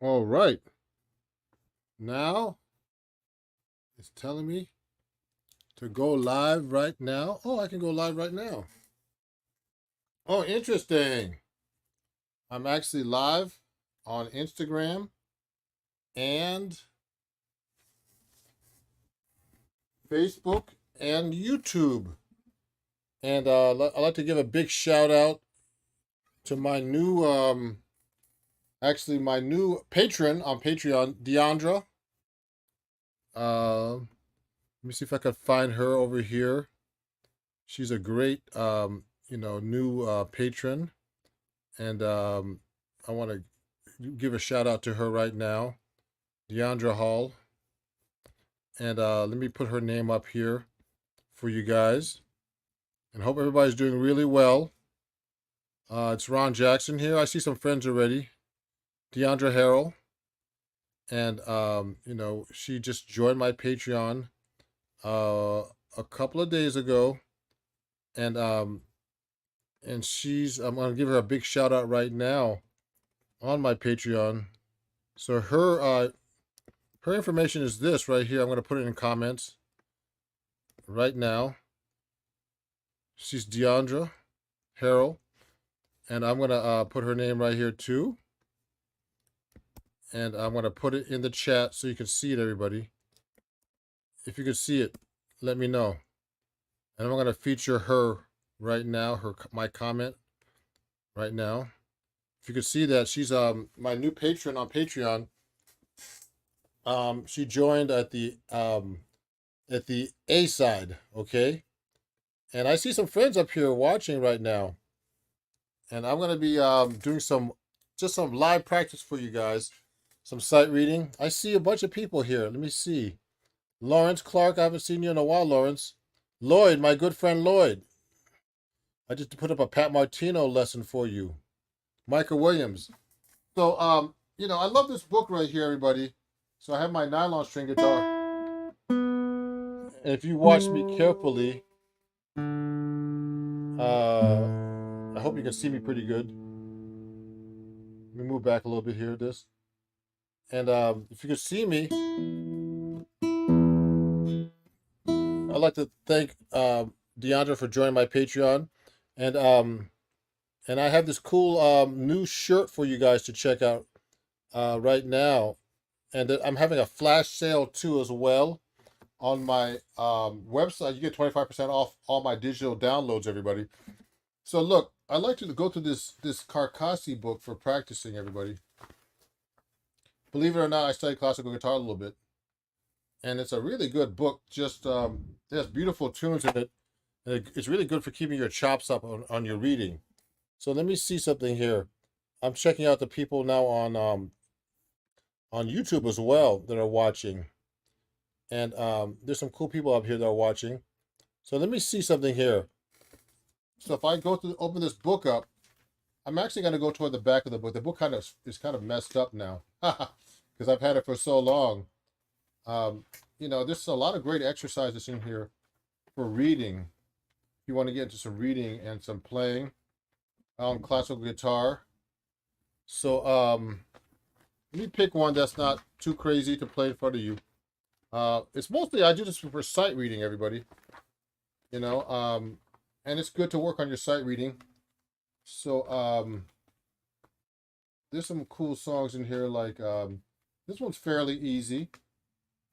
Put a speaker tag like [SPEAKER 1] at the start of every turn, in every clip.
[SPEAKER 1] All right. Now it's telling me to go live right now. Oh, I can go live right now. Oh, interesting. I'm actually live on Instagram and Facebook and YouTube. And I'd like to give a big shout out to my new, my new patron on Patreon, Deandra. Let me see if I can find her over here. She's a great, new patron, and I want to give a shout out to her right now, Deandra Hall. And let me put her name up here for you guys, and hope everybody's doing really well. It's Ron Jackson here. I see some friends already. Deandra Harrell, and she just joined my Patreon a couple of days ago, and I'm gonna give her a big shout out right now on my Patreon. So her information is this right here. I'm gonna put it in comments right now. She's Deandra Harrell, and I'm gonna put her name right here too. And I'm gonna put it in the chat so you can see it, everybody. If you can see it, let me know. And I'm gonna feature her right now, my comment right now. If you could see that, she's my new patron on Patreon. She joined at the A side, okay? And I see some friends up here watching right now. And I'm gonna be doing some live practice for you guys, some sight reading. I see a bunch of people here. Let me see. Lawrence Clark, I haven't seen you in a while, Lawrence. Lloyd, my good friend Lloyd. I just put up a Pat Martino lesson for you. Michael Williams. So, I love this book right here, everybody. So I have my nylon string guitar. And if you watch me carefully, I hope you can see me pretty good. Let me move back a little bit here, this. And if you can see me, I'd like to thank Deandra for joining my Patreon. And I have this cool new shirt for you guys to check out right now. And I'm having a flash sale too as well on my website. You get 25% off all my digital downloads, everybody. So look, I'd like to go through this Carcassi book for practicing, everybody. Believe it or not, I studied classical guitar a little bit. And it's a really good book. Just it has beautiful tunes in it. And it's really good for keeping your chops up on your reading. So let me see something here. I'm checking out the people now on YouTube as well that are watching. And there's some cool people up here that are watching. So let me see something here. So if I go to open this book up, I'm actually going to go toward the back of the book. The book is kind of messed up now because I've had it for so long. There's a lot of great exercises in here for reading. If you want to get into some reading and some playing on classical guitar. So let me pick one that's not too crazy to play in front of you. It's mostly, I do this for sight reading, everybody. And it's good to work on your sight reading. So there's some cool songs in here, like this one's fairly easy.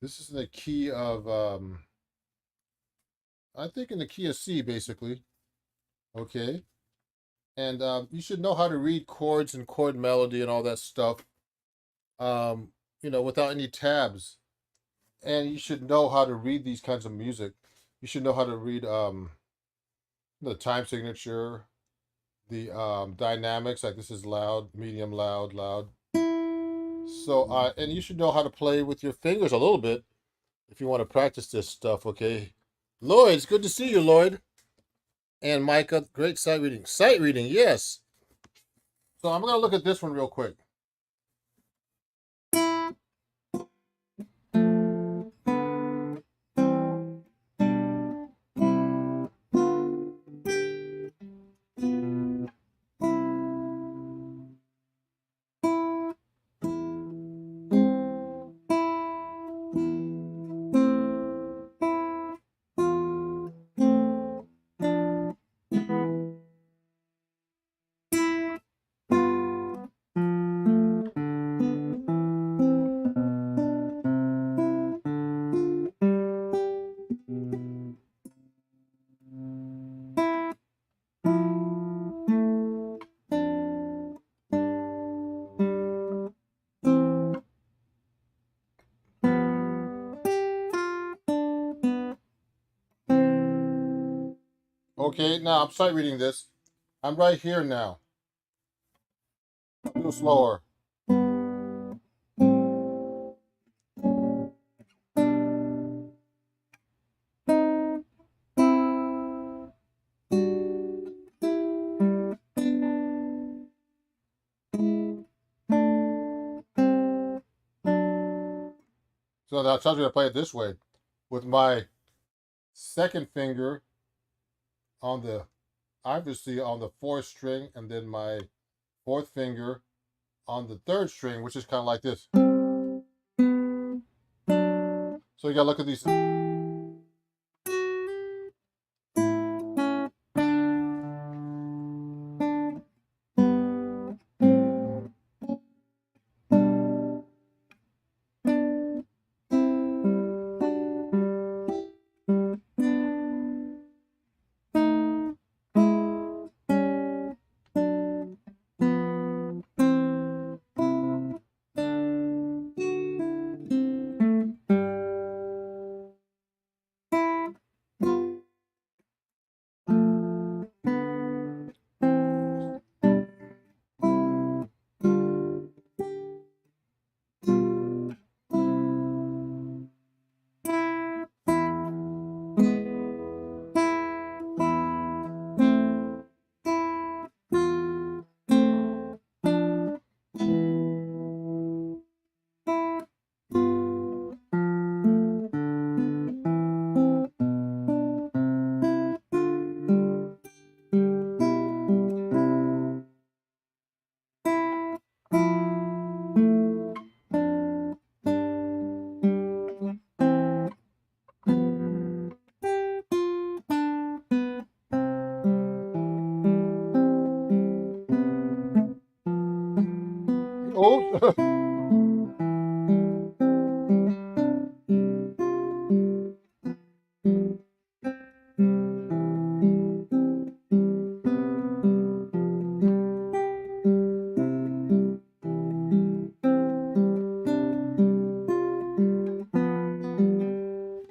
[SPEAKER 1] This is in the key of I think in the key of C, basically. Okay. And you should know how to read chords and chord melody and all that stuff, without any tabs. And you should know how to read these kinds of music. You should know how to read the time signature, the dynamics, like this is loud, medium, loud, loud. So, and you should know how to play with your fingers a little bit if you want to practice this stuff, okay? Lloyd, it's good to see you, Lloyd. And Micah, great sight reading. Sight reading, yes. So I'm going to look at this one real quick. Okay, now I'm sight reading this. I'm right here now. A little slower. So that tells me to play it this way, with my second finger on the, obviously on the fourth string, and then my fourth finger on the third string, which is kind of like this. So you gotta look at these. Oh.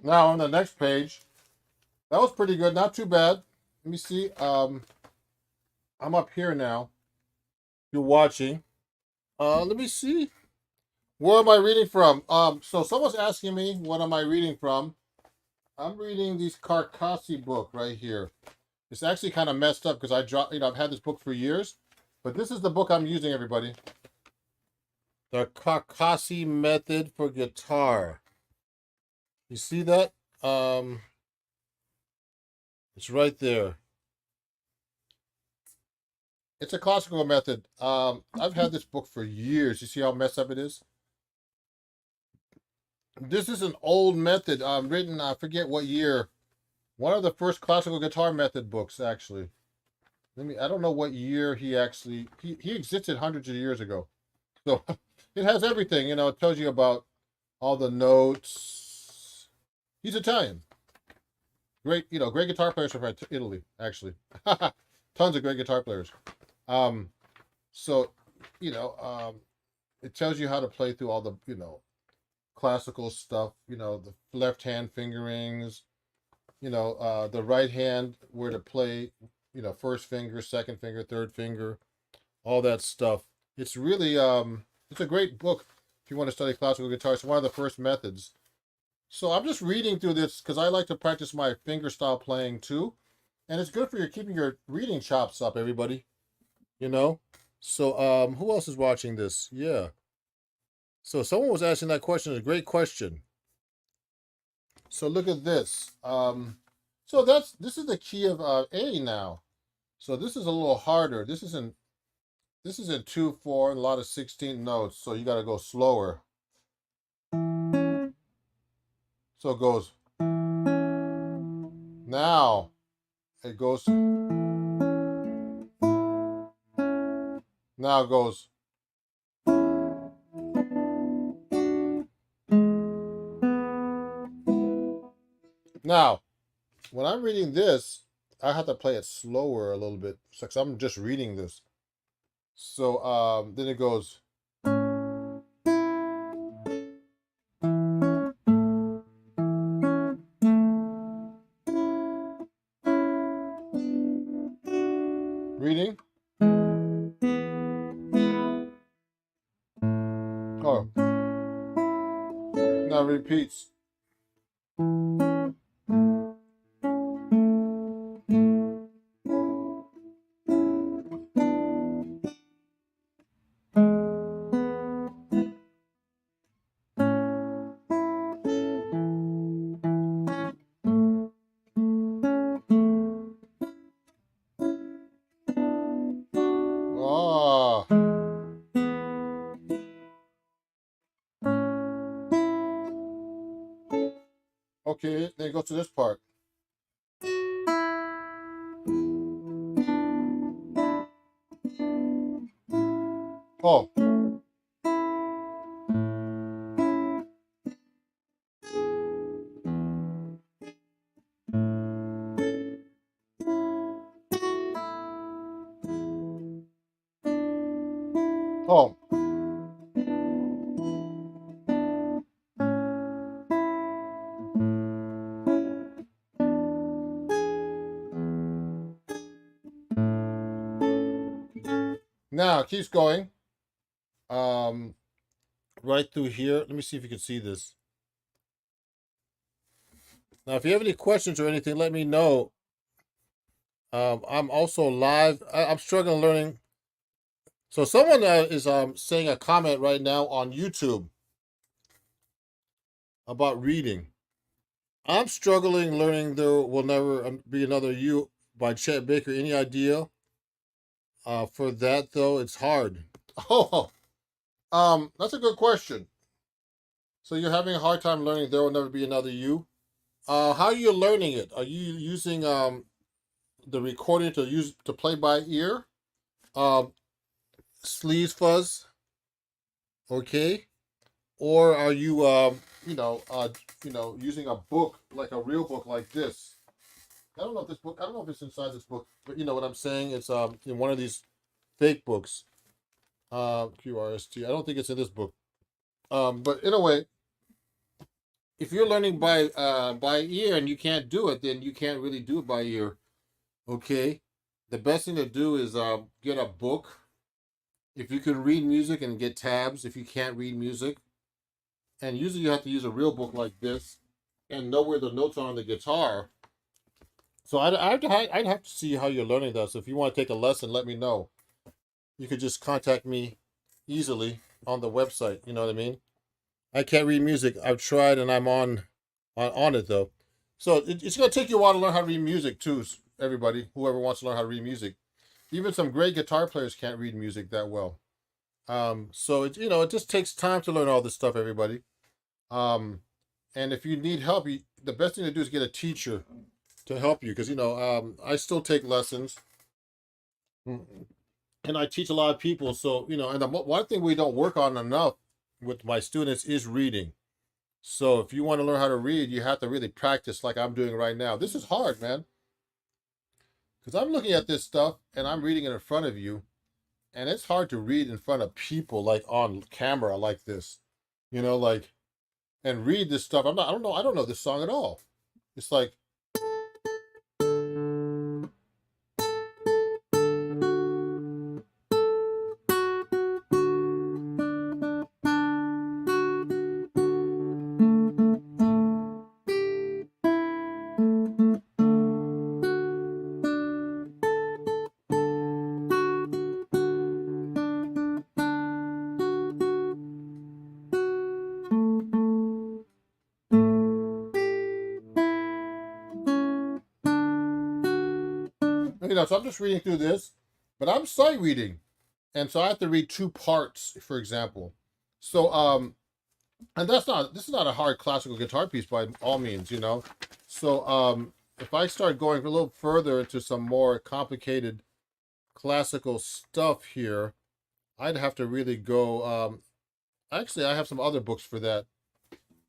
[SPEAKER 1] Now on the next page, that was pretty good, not too bad. Let me see. I'm up here now. You're watching. Let me see. Where am I reading from? So someone's asking me, what am I reading from? I'm reading this Carcassi book right here. It's actually kind of messed up because I dropped, I've had this book for years, but this is the book I'm using, everybody. The Carcassi Method for Guitar. You see that? It's right there. It's a classical method. I've had this book for years. You see how messed up it is? This is an old method, written, I forget what year. One of the first classical guitar method books, actually. I don't know what year he existed hundreds of years ago. So it has everything, it tells you about all the notes. He's Italian. Great, great guitar players from Italy, actually. Tons of great guitar players. So, it tells you how to play through all the, classical stuff, the left hand fingerings, the right hand, where to play, first finger, second finger, third finger, all that stuff. It's really, it's a great book if you want to study classical guitar. It's one of the first methods. So I'm just reading through this because I like to practice my fingerstyle playing too. And it's good for keeping your reading chops up, everybody. So who else is watching this? Yeah. So someone was asking that question. It's a great question. So look at this. So this is the key of A now. So this is a little harder. This is in 2/4 and a lot of 16th notes. So you got to go slower. So it goes. Now it goes. Now it goes. Now, when I'm reading this, I have to play it slower a little bit because I'm just reading this. So then it goes. Oh, now repeats. Ah, okay, then go to this part. Oh, oh, now it keeps going. Um, right through here. Let me see if you can see this. Now, if you have any questions or anything, let me know. I'm also live. I'm struggling learning. So someone is saying a comment right now on YouTube about reading. I'm struggling learning There Will Never Be Another You by Chet Baker. Any idea? For that though, it's hard. Oh, that's a good question. So you're having a hard time learning There Will Never Be Another You. How are you learning it? Are you using the recording to play by ear? Um, Sleaze fuzz, okay? Or are you using a book like a real book like this? I don't know if this book. I don't know if it's inside this book, but you know what I'm saying. It's in one of these fake books. QRST. I don't think it's in this book. But in a way, if you're learning by ear and you can't do it, then you can't really do it by ear. Okay. The best thing to do is get a book. If you can read music and get tabs, if you can't read music, and usually you have to use a real book like this, and know where the notes are on the guitar. So I'd have to see how you're learning that. So if you want to take a lesson, let me know. You could just contact me easily on the website. You know what I mean? I can't read music. I've tried, and I'm on it though. So it's going to take you a while to learn how to read music too. Everybody, whoever wants to learn how to read music, even some great guitar players can't read music that well. So it just takes time to learn all this stuff. Everybody. Um, and if you need help, the best thing to do is get a teacher to help you because I still take lessons. And I teach a lot of people. So, and the one thing we don't work on enough with my students is reading. So if you want to learn how to read, you have to really practice like I'm doing right now. This is hard, man, because I'm looking at this stuff and I'm reading it in front of you, and it's hard to read in front of people like on camera like this, like and read this stuff. I don't know this song at all. It's like so I'm just reading through this, but I'm sight reading. And so I have to read two parts, for example. So and this is not a hard classical guitar piece by all means. So if I start going a little further into some more complicated classical stuff here, I'd have to really go actually I have some other books for that.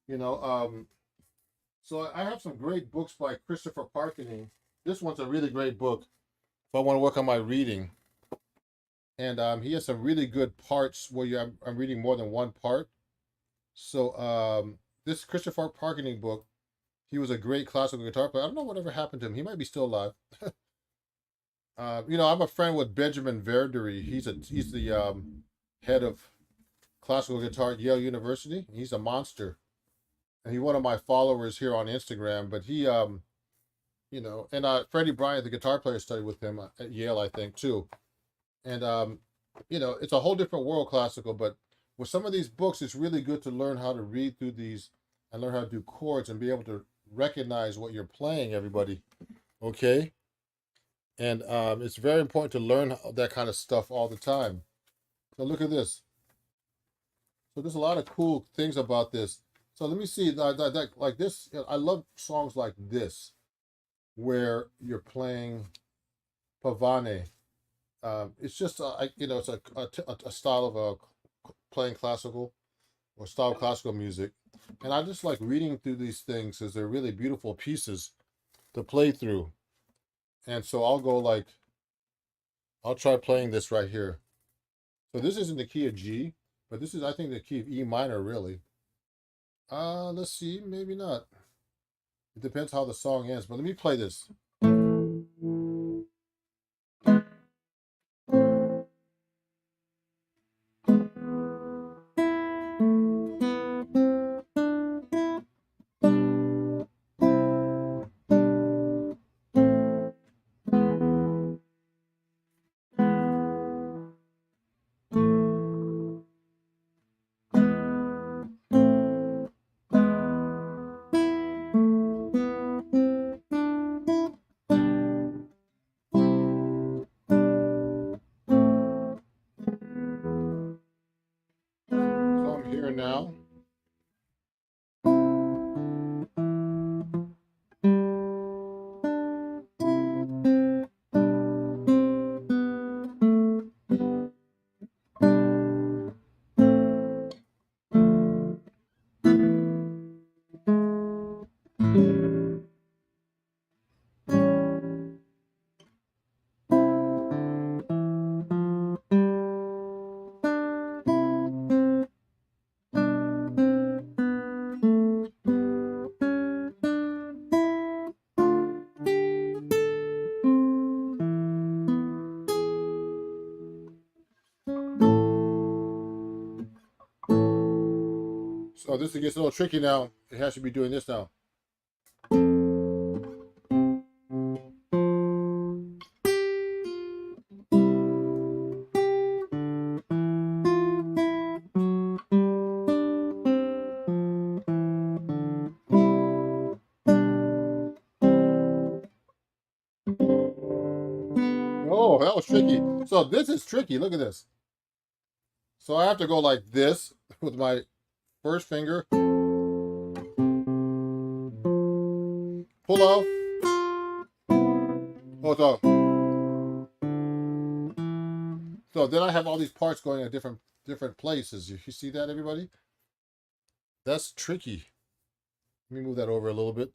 [SPEAKER 1] You know, so I have some great books by Christopher Parkening. This one's a really great book if I want to work on my reading. And he has some really good parts where I'm reading more than one part. So this Christopher Parkening book, he was a great classical guitar player. I don't know whatever happened to him. He might be still alive. I'm a friend with Benjamin Verdery. He's the head of classical guitar at Yale University. He's a monster. And he's one of my followers here on Instagram. But he, and Freddie Bryant, the guitar player, studied with him at Yale, I think, too. And it's a whole different world, classical. But with some of these books, it's really good to learn how to read through these and learn how to do chords and be able to recognize what you're playing, everybody. Okay? And it's very important to learn that kind of stuff all the time. So look at this. So there's a lot of cool things about this. So let me see like this. I love songs like this, where you're playing Pavane. It's just it's a style of playing classical or style of classical music, and I just like reading through these things because they're really beautiful pieces to play through. And so I'll try playing this right here. So this isn't the key of G, but this is, I think, the key of E minor, really. Let's see, maybe not. It depends how the song ends, but let me play this. So I'm here now. So this gets a little tricky now. It has to be doing this now. Oh, that was tricky. So this is tricky. Look at this. So I have to go like this with my first finger. Pull off. Oh, so then I have all these parts going at different places. You see that, everybody? That's tricky. Let me move that over a little bit.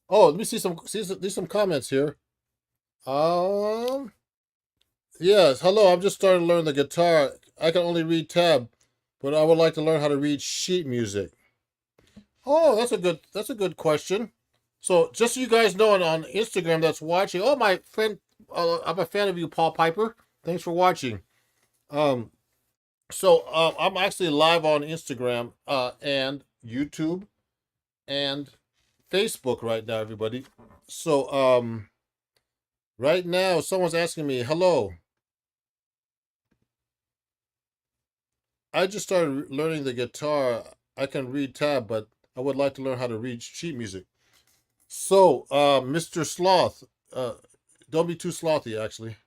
[SPEAKER 1] Oh, let me see some comments here. Um, yes. Hello, I'm just starting to learn the guitar. I can only read tab, but I would like to learn how to read sheet music. Oh, that's a good question. So just so you guys know, on Instagram that's watching. Oh, my friend, I'm a fan of you, Paul Piper. Thanks for watching. Um, I'm actually live on Instagram and YouTube and Facebook right now, everybody. So right now someone's asking me, hello. I just started learning the guitar. I can read tab, but I would like to learn how to read sheet music. So, Mr. Sloth, don't be too slothy, actually.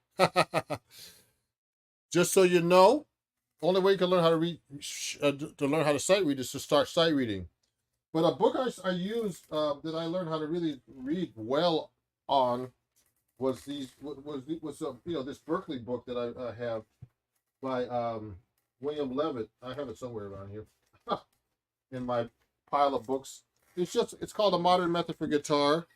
[SPEAKER 1] Just so you know, only way you can learn how to read, to learn how to sight read is to start sight reading. But a book I used that I learned how to really read well on was this Berkeley book that I have by William Levitt. I have it somewhere around here in my pile of books. It's called A Modern Method for Guitar,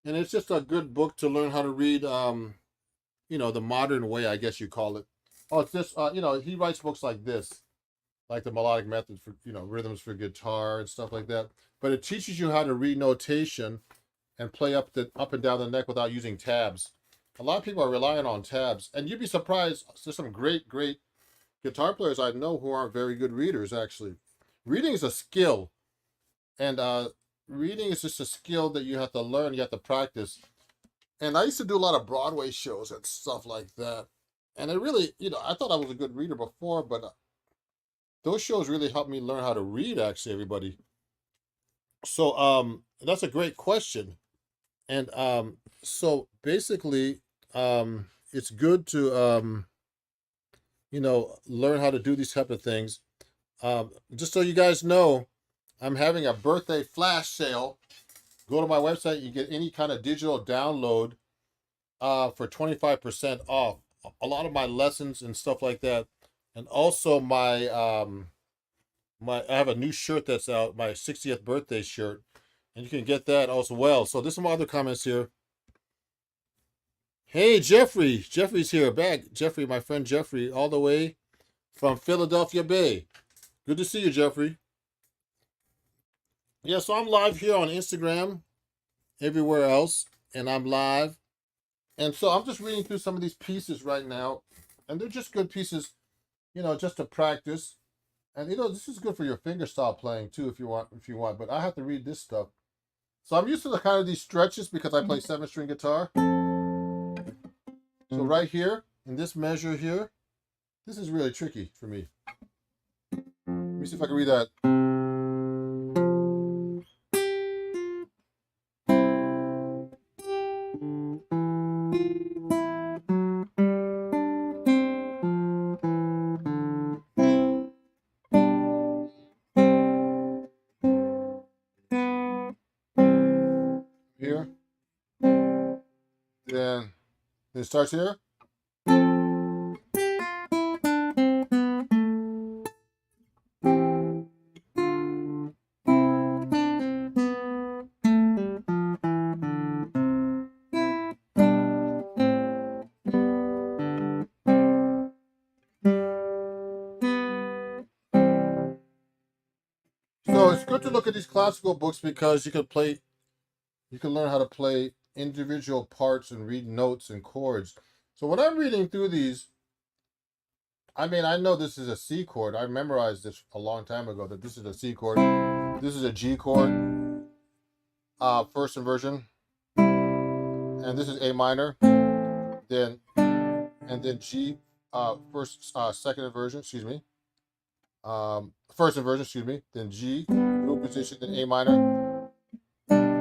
[SPEAKER 1] and it's just a good book to learn how to read. The modern way, I guess you call it. Oh, it's just he writes books like this, like the melodic method for rhythms for guitar and stuff like that. But it teaches you how to read notation and play up and down the neck without using tabs. A lot of people are relying on tabs, and you'd be surprised. There's some great guitar players I know who aren't very good readers, actually. Reading is a skill, and reading is just a skill that you have to learn, you have to practice. And I used to do a lot of Broadway shows and stuff like that. And it really, I thought I was a good reader before, but those shows really helped me learn how to read, actually, everybody. So that's a great question. And so basically, it's good to learn how to do these type of things. Just so you guys know, I'm having a birthday flash sale. Go to my website, you get any kind of digital download for 25% off. A lot of my lessons and stuff like that. And also I have a new shirt that's out, my 60th birthday shirt. And you can get that as well. So there's some other comments here. Hey, Jeffrey. Jeffrey's here back. Jeffrey, my friend Jeffrey, all the way from Philadelphia Bay. Good to see you, Jeffrey. Yeah, so I'm live here on Instagram, everywhere else, and I'm live. And so I'm just reading through some of these pieces right now, and they're just good pieces, just to practice. And this is good for your fingerstyle playing too, if you want. But I have to read this stuff. So I'm used to the kind of these stretches because I play 7-string guitar. So right here, in this measure here, this is really tricky for me. Let me see if I can read that. Here. Then it starts here. So it's good to look at these classical books because you can learn how to play individual parts and read notes and chords. So when I'm reading through these, I know this is a C chord. I memorized this a long time ago that this is a C chord. This is a G chord, first inversion, and this is A minor. Then G, second inversion. Excuse me. First inversion. Excuse me. Then G, group position. Then A minor,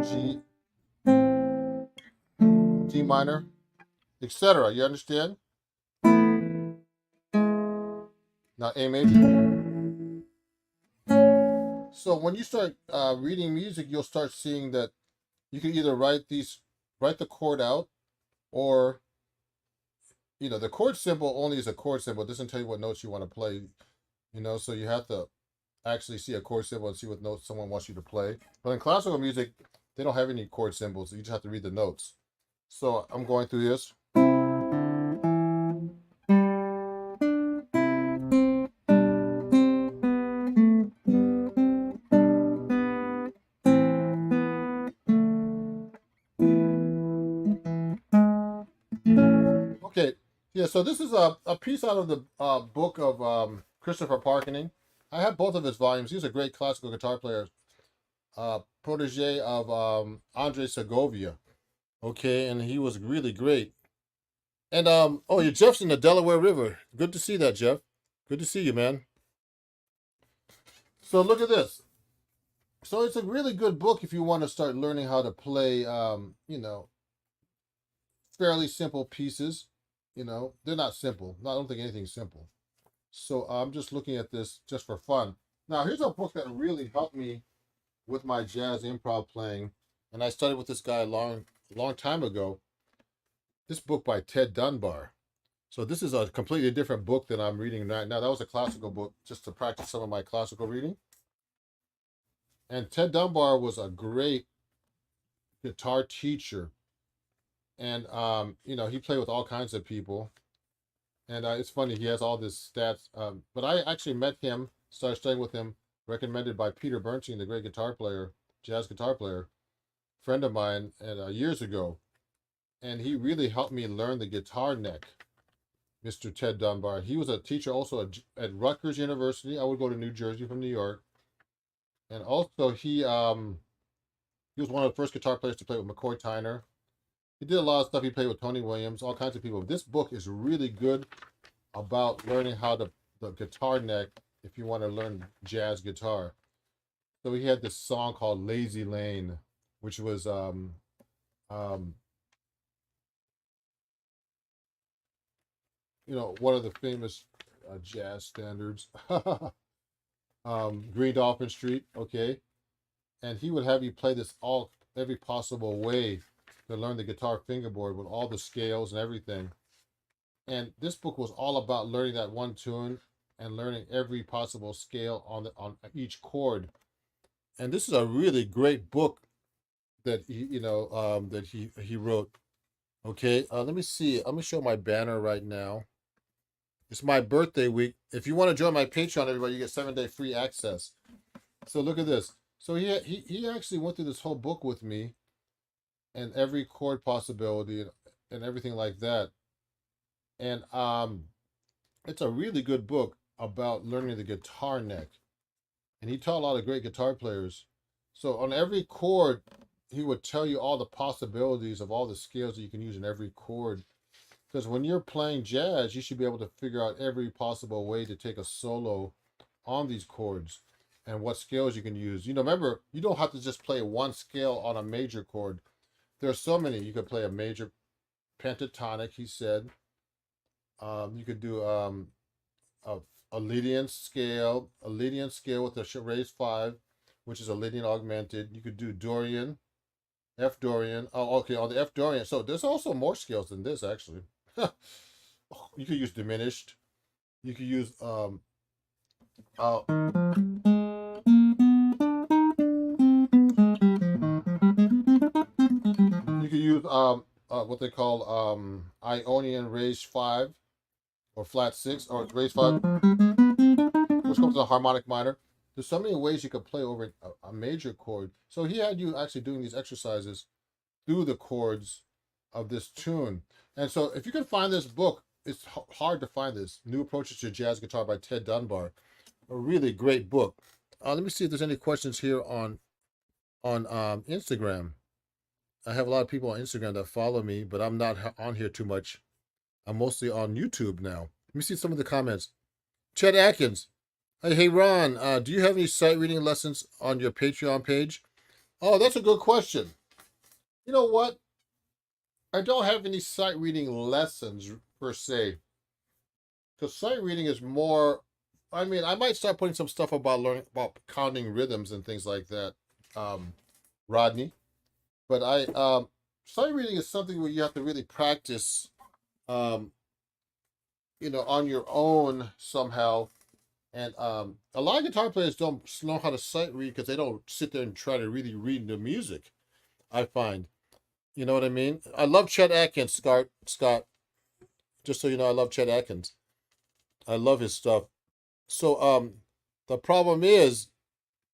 [SPEAKER 1] G, D minor, etc. You understand? Now A major. So when you start reading music, you'll start seeing that you can either write the chord out, or the chord symbol only is a chord symbol. It doesn't tell you what notes you want to play. So you have to actually see a chord symbol and see what notes someone wants you to play. But in classical music, they don't have any chord symbols. You just have to read the notes. So I'm going through this. Okay, yeah, so this is a piece out of the book of Christopher Parkening. I have both of his volumes. He's a great classical guitar player, protege of Andre Segovia. Okay, and he was really great. And oh, your Jeff's in the Delaware River. Good to see that, Jeff. Good to see you, man. So look at this. So it's a really good book if you want to start learning how to play, fairly simple pieces. They're not simple. I don't think anything's simple. So I'm just looking at this just for fun. Now, here's a book that really helped me with my jazz improv playing. And I studied with this guy a long time ago. This book by Ted Dunbar. So this is a completely different book than I'm reading right now. That was a classical book just to practice some of my classical reading. And Ted Dunbar was a great guitar teacher. And, he played with all kinds of people. And it's funny, he has all these stats. But I actually met him, started studying with him, recommended by Peter Bernstein, the great guitar player, jazz guitar player, friend of mine, and years ago. And he really helped me learn the guitar neck. Mr. Ted Dunbar. He was a teacher also at Rutgers University. I would go to New Jersey from New York, and also he was one of the first guitar players to play with McCoy Tyner. He did a lot of stuff. He played with Tony Williams, all kinds of people. This book is really good about learning how to the guitar neck if you want to learn jazz guitar. So he had this song called Lazy Lane, which was um, one of the famous jazz standards. Green Dolphin Street, okay. And he would have you play this every possible way to learn the guitar fingerboard with all the scales and everything. And this book was all about learning that one tune and learning every possible scale on each chord. And this is a really great book that he wrote. Okay, let me see. Let me show my banner right now. It's my birthday week. If you want to join my Patreon, everybody, you get 7-day free access. So look at this. So he actually went through this whole book with me, and every chord possibility and everything like that. And it's a really good book about learning the guitar neck. And he taught a lot of great guitar players. So on every chord, he would tell you all the possibilities of all the scales that you can use in every chord. Because when you're playing jazz, you should be able to figure out every possible way to take a solo on these chords and what scales you can use. Remember, you don't have to just play one scale on a major chord. There are so many. You could play a major pentatonic, he said. You could do a Lydian scale with a raised 5, which is a Lydian augmented. You could do Dorian, F Dorian. Oh, okay, on the F Dorian. So there's also more scales than this, actually. You could use diminished. You could use uh, you could use what they call Ionian raised 5 or flat 6 or raised 5, which comes to a harmonic minor. There's so many ways you could play over a major chord. So he had you actually doing these exercises through the chords of this tune. And so if you can find this book, it's hard to find this. New Approaches to Jazz Guitar by Ted Dunbar. A really great book. Let me see if there's any questions here on Instagram. I have a lot of people on Instagram that follow me, but I'm not on here too much. I'm mostly on YouTube now. Let me see some of the comments. Chet Atkins. Hey Ron, do you have any sight reading lessons on your Patreon page? Oh, that's a good question. You know what? I don't have any sight reading lessons per se. Because sight reading is more, I might start putting some stuff about learning about counting rhythms and things like that, Rodney. But sight reading is something where you have to really practice, on your own somehow. And a lot of guitar players don't know how to sight read because they don't sit there and try to really read the music, I find. You know what I mean? I love Chet Atkins, Scott. Just so you know, I love Chet Atkins. I love his stuff. So the problem is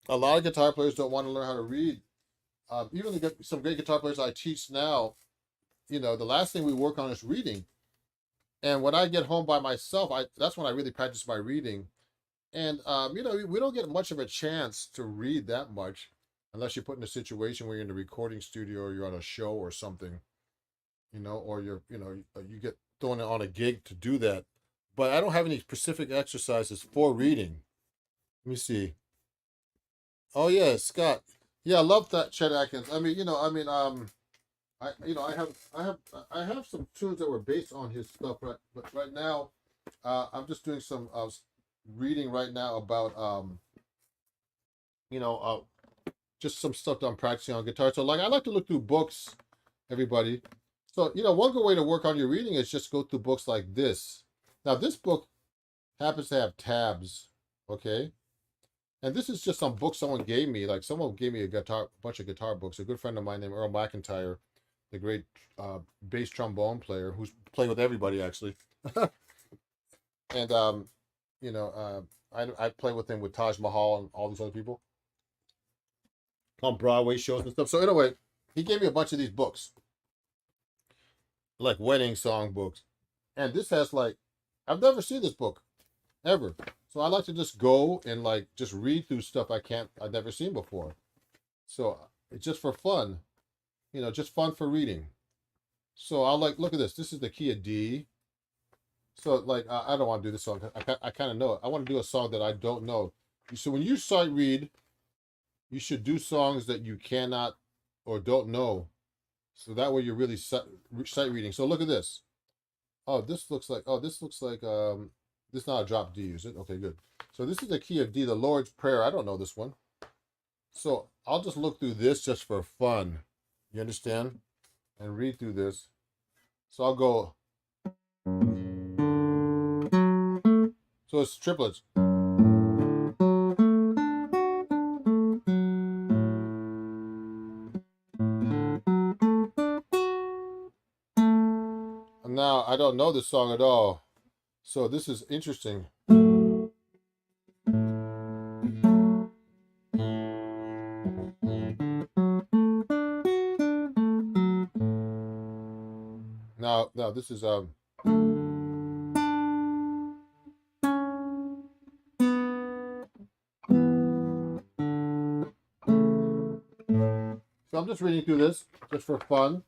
[SPEAKER 1] a lot of guitar players don't want to learn how to read. Even some great guitar players I teach now, the last thing we work on is reading. And when I get home by myself, that's when I really practice my reading. And we don't get much of a chance to read that much unless you're put in a situation where you're in a recording studio or you're on a show or something, or you get thrown on a gig to do that. But I don't have any specific exercises for reading. Let me see. Oh yeah, Scott. Yeah, I love that Chet Atkins. I have some tunes that were based on his stuff, right? But right now, I'm just doing some reading right now about just some stuff that I'm practicing on guitar. So like I like to look through books, everybody. So one good way to work on your reading is just go through books like this. Now this book happens to have tabs, okay? And this is just some book someone gave me. Like someone gave me a bunch of guitar books. A good friend of mine named Earl McIntyre, the great bass trombone player who's played with everybody actually. And I play with him with Taj Mahal and all these other people on Broadway shows and stuff. So anyway, he gave me a bunch of these books, like wedding song books, and this has like I've never seen this book ever. So I like to just go and like just read through stuff I've never seen before. So it's just for fun, you know, just fun for reading. So I'll like look at this. This is the key of D. So like I don't want to do this song. I kind of know it. I want to do a song that I don't know. So when you sight read, you should do songs that you cannot or don't know. So that way you're really sight reading. So look at this. Oh, this looks like this is not a drop D, is it? Okay, good. So this is the key of D, the Lord's Prayer. I don't know this one. So I'll just look through this just for fun. You understand? And read through this. So I'll go. So it's triplets. And now I don't know this song at all. So this is interesting. Now this is So I'm just reading through this just for fun.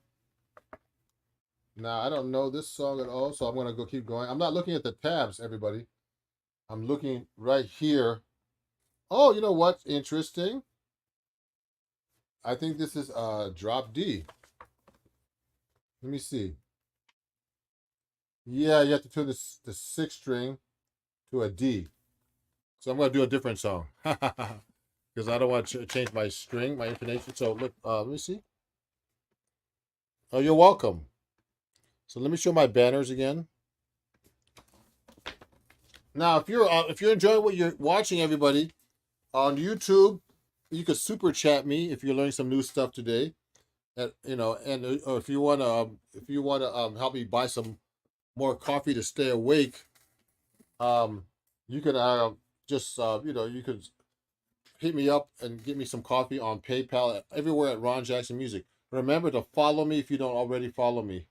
[SPEAKER 1] Now I don't know this song at all, so I'm gonna go keep going. I'm not looking at the tabs, everybody. I'm looking right here. Oh, you know what's interesting? I think this is drop D. Let me see. Yeah, you have to turn the sixth string to a D. So I'm gonna do a different song because I don't want to change my string, my intonation. So look, let me see. Oh, you're welcome. So let me show my banners again. Now, if you're enjoying what you're watching, everybody on YouTube, you could super chat me if you're learning some new stuff today. And you know, and or if you wanna help me buy some more coffee to stay awake, um, you can just you know, you could hit me up and get me some coffee on PayPal everywhere at Ron Jackson Music. Remember to follow me if you don't already follow me.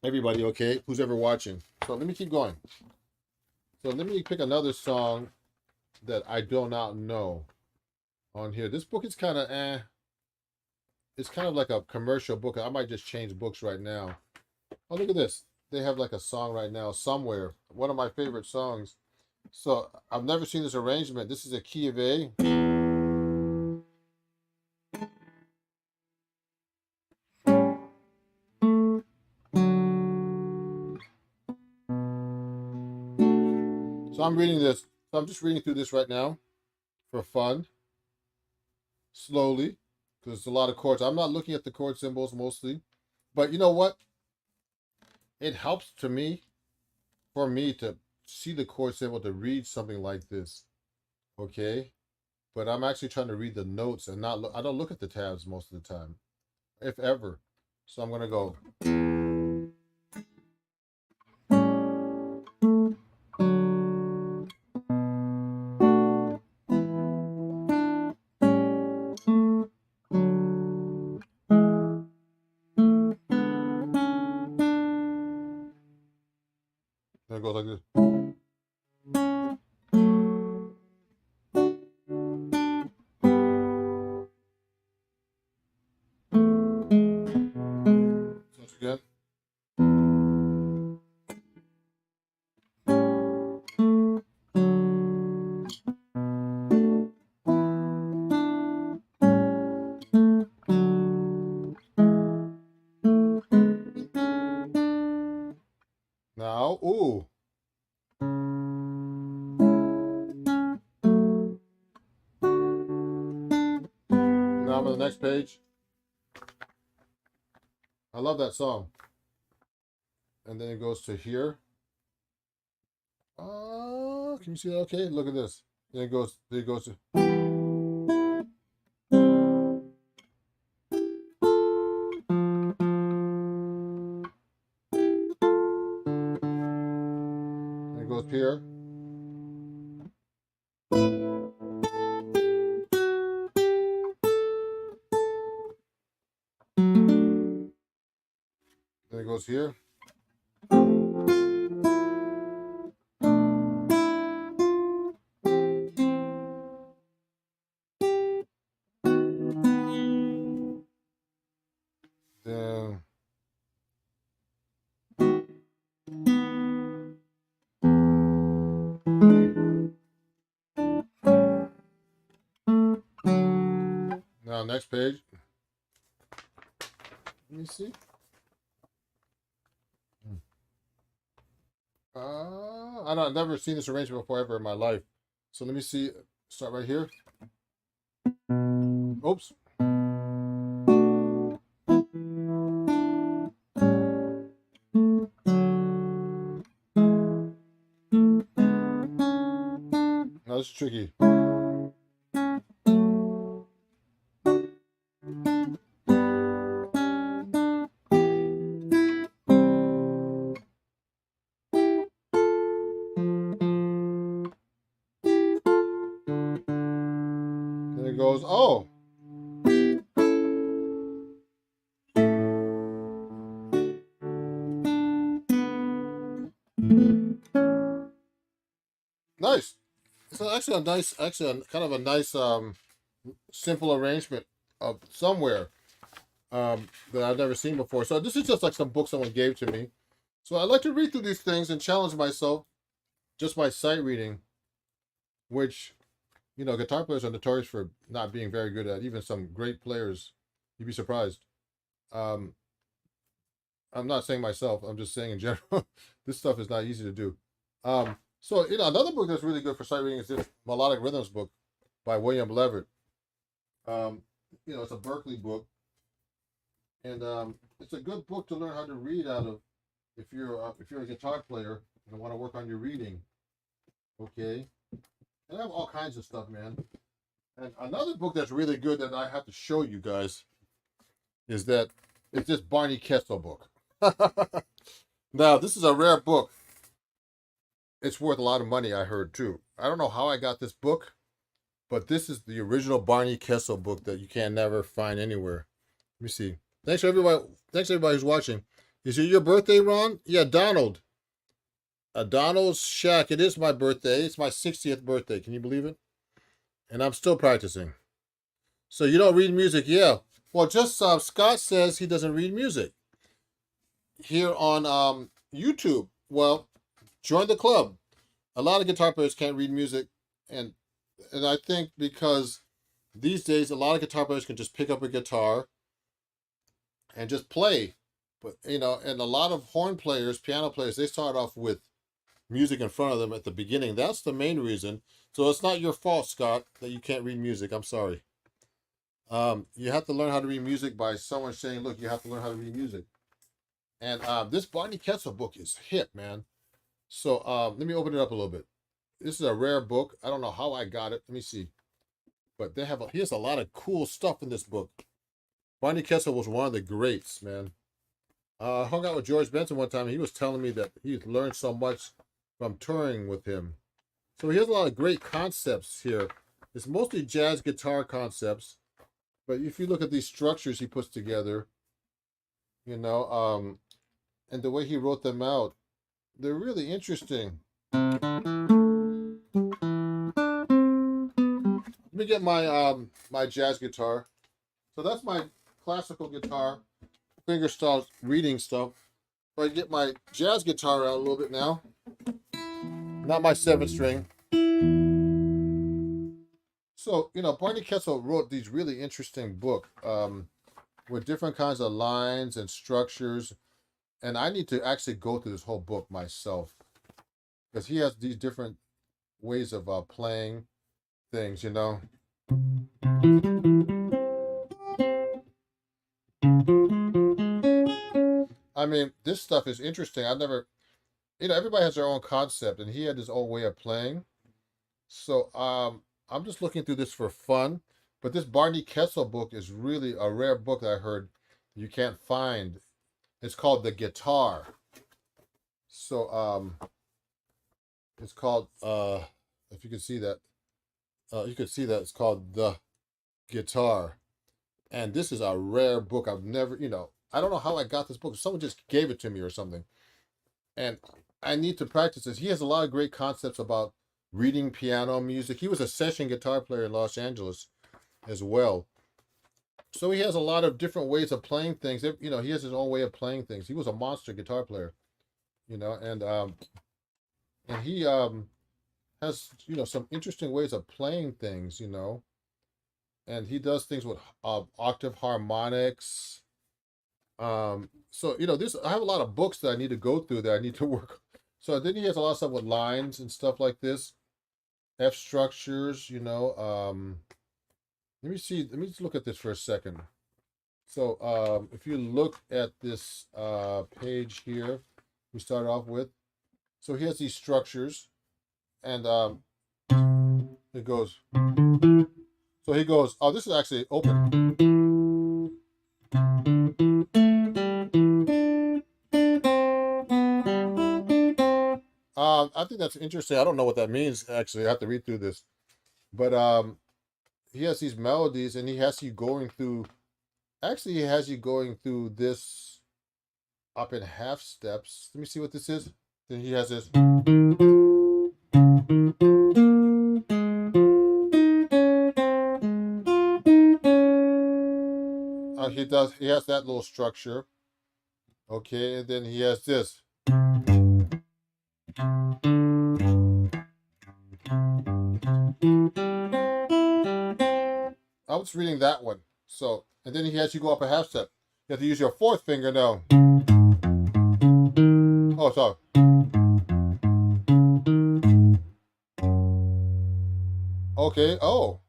[SPEAKER 1] Everybody, okay? Who's ever watching? So let me keep going. So let me pick another song that I do not know on here. This book is kind of It's kind of like a commercial book. I might just change books right now. Oh, look at this. They have like a song right now somewhere. One of my favorite songs. So I've never seen this arrangement. This is a key of A. So I'm reading this. So I'm just reading through this right now for fun, slowly, because it's a lot of chords. I'm not looking at the chord symbols mostly, but you know what? It helps for me to see the chord symbol to read something like this. Okay, but I'm actually trying to read the notes and not look. I don't look at the tabs most of the time, if ever. So I'm gonna go. Then it goes like this. Once again. Now, ooh. Now I'm on the next page. I love that song. And then it goes to here. Can you see that? Okay, look at this. Then it goes to. Then it goes here. Then it goes here. next page. Let me see. I've never seen this arrangement before ever in my life. So let me see. Start right here. Oops. Now this is tricky. Then it goes, oh. Nice. It's actually a nice, kind of a nice, simple arrangement of somewhere that I've never seen before. So this is just like some book someone gave to me. So I like to read through these things and challenge myself just by sight reading, which, you know, guitar players are notorious for not being very good at. Even some great players, you'd be surprised. I'm not saying myself, I'm just saying in general, this stuff is not easy to do. So, you know, another book that's really good for sight reading is this Melodic Rhythms book by William Levitt. You know, it's a Berkeley book, and it's a good book to learn how to read out of if you're a guitar player and want to work on your reading. Okay, and I have all kinds of stuff, man. And another book that's really good that I have to show you guys is this Barney Kessel book. Now, this is a rare book. It's worth a lot of money, I heard, too. I don't know how I got this book, but this is the original Barney Kessel book that you can never find anywhere. Let me see. Thanks, everybody. Thanks, everybody who's watching. Is it your birthday, Ron? Yeah, Donald. Donald's Shack. It is my birthday. It's my 60th birthday. Can you believe it? And I'm still practicing. So you don't read music? Yeah. Well, just Scott says he doesn't read music here on YouTube. Well, join the club. A lot of guitar players can't read music, and I think because these days a lot of guitar players can just pick up a guitar and just play. But you know, and a lot of horn players, piano players, they start off with music in front of them at the beginning. That's the main reason. So it's not your fault, Scott, that you can't read music. I'm sorry. You have to learn how to read music by someone saying, look, you have to learn how to read music. And this Barney Kessel book is hit, man. So let me open it up a little bit. This is a rare book. I don't know how I got it. Let me see. But he has a lot of cool stuff in this book. Barney Kessel was one of the greats, man. I hung out with George Benson one time, and he was telling me that he's learned so much from touring with him. So he has a lot of great concepts here. It's mostly jazz guitar concepts. But if you look at these structures he puts together, you know, and the way he wrote them out, they're really interesting. Let me get my my jazz guitar. So that's my classical guitar, fingerstyle reading stuff. So I get my jazz guitar out a little bit now. Not my 7-string. So, you know, Barney Kessel wrote these really interesting book with different kinds of lines and structures. And I need to actually go through this whole book myself, because he has these different ways of playing things, you know. I mean, this stuff is interesting. I've never, you know, everybody has their own concept, and he had his own way of playing. So I'm just looking through this for fun. But this Barney Kessel book is really a rare book that I heard you can't find. It's called The Guitar. So it's called if you can see that, you can see that it's called The Guitar. And this is a rare book. I've never, you know, I don't know how I got this book. Someone just gave it to me or something. And I need to practice this. He has a lot of great concepts about reading piano music. He was a session guitar player in Los Angeles as well. So he has a lot of different ways of playing things. You know, he has his own way of playing things. He was a monster guitar player, you know, and he has, you know, some interesting ways of playing things, you know. and he does things with octave harmonics. So you know, this I have a lot of books that I need to go through that I need to work. So then he has a lot of stuff with lines and stuff like this, F structures. You know, let me see. Let me just look at this for a second. So if you look at this page here, we start off with. So he has these structures, and it goes. So he goes. Oh, this is actually open. I think that's interesting. I don't know what that means actually. I have to read through this, but he has these melodies, and he has you going through. Actually, he has you going through this up in half steps. Let me see what this is. Then he has this. He does. He has that little structure. Okay, and then he has this. I was reading that one. So, and then he has you go up a half step. You have to use your fourth finger now. Oh, sorry. Okay. Oh.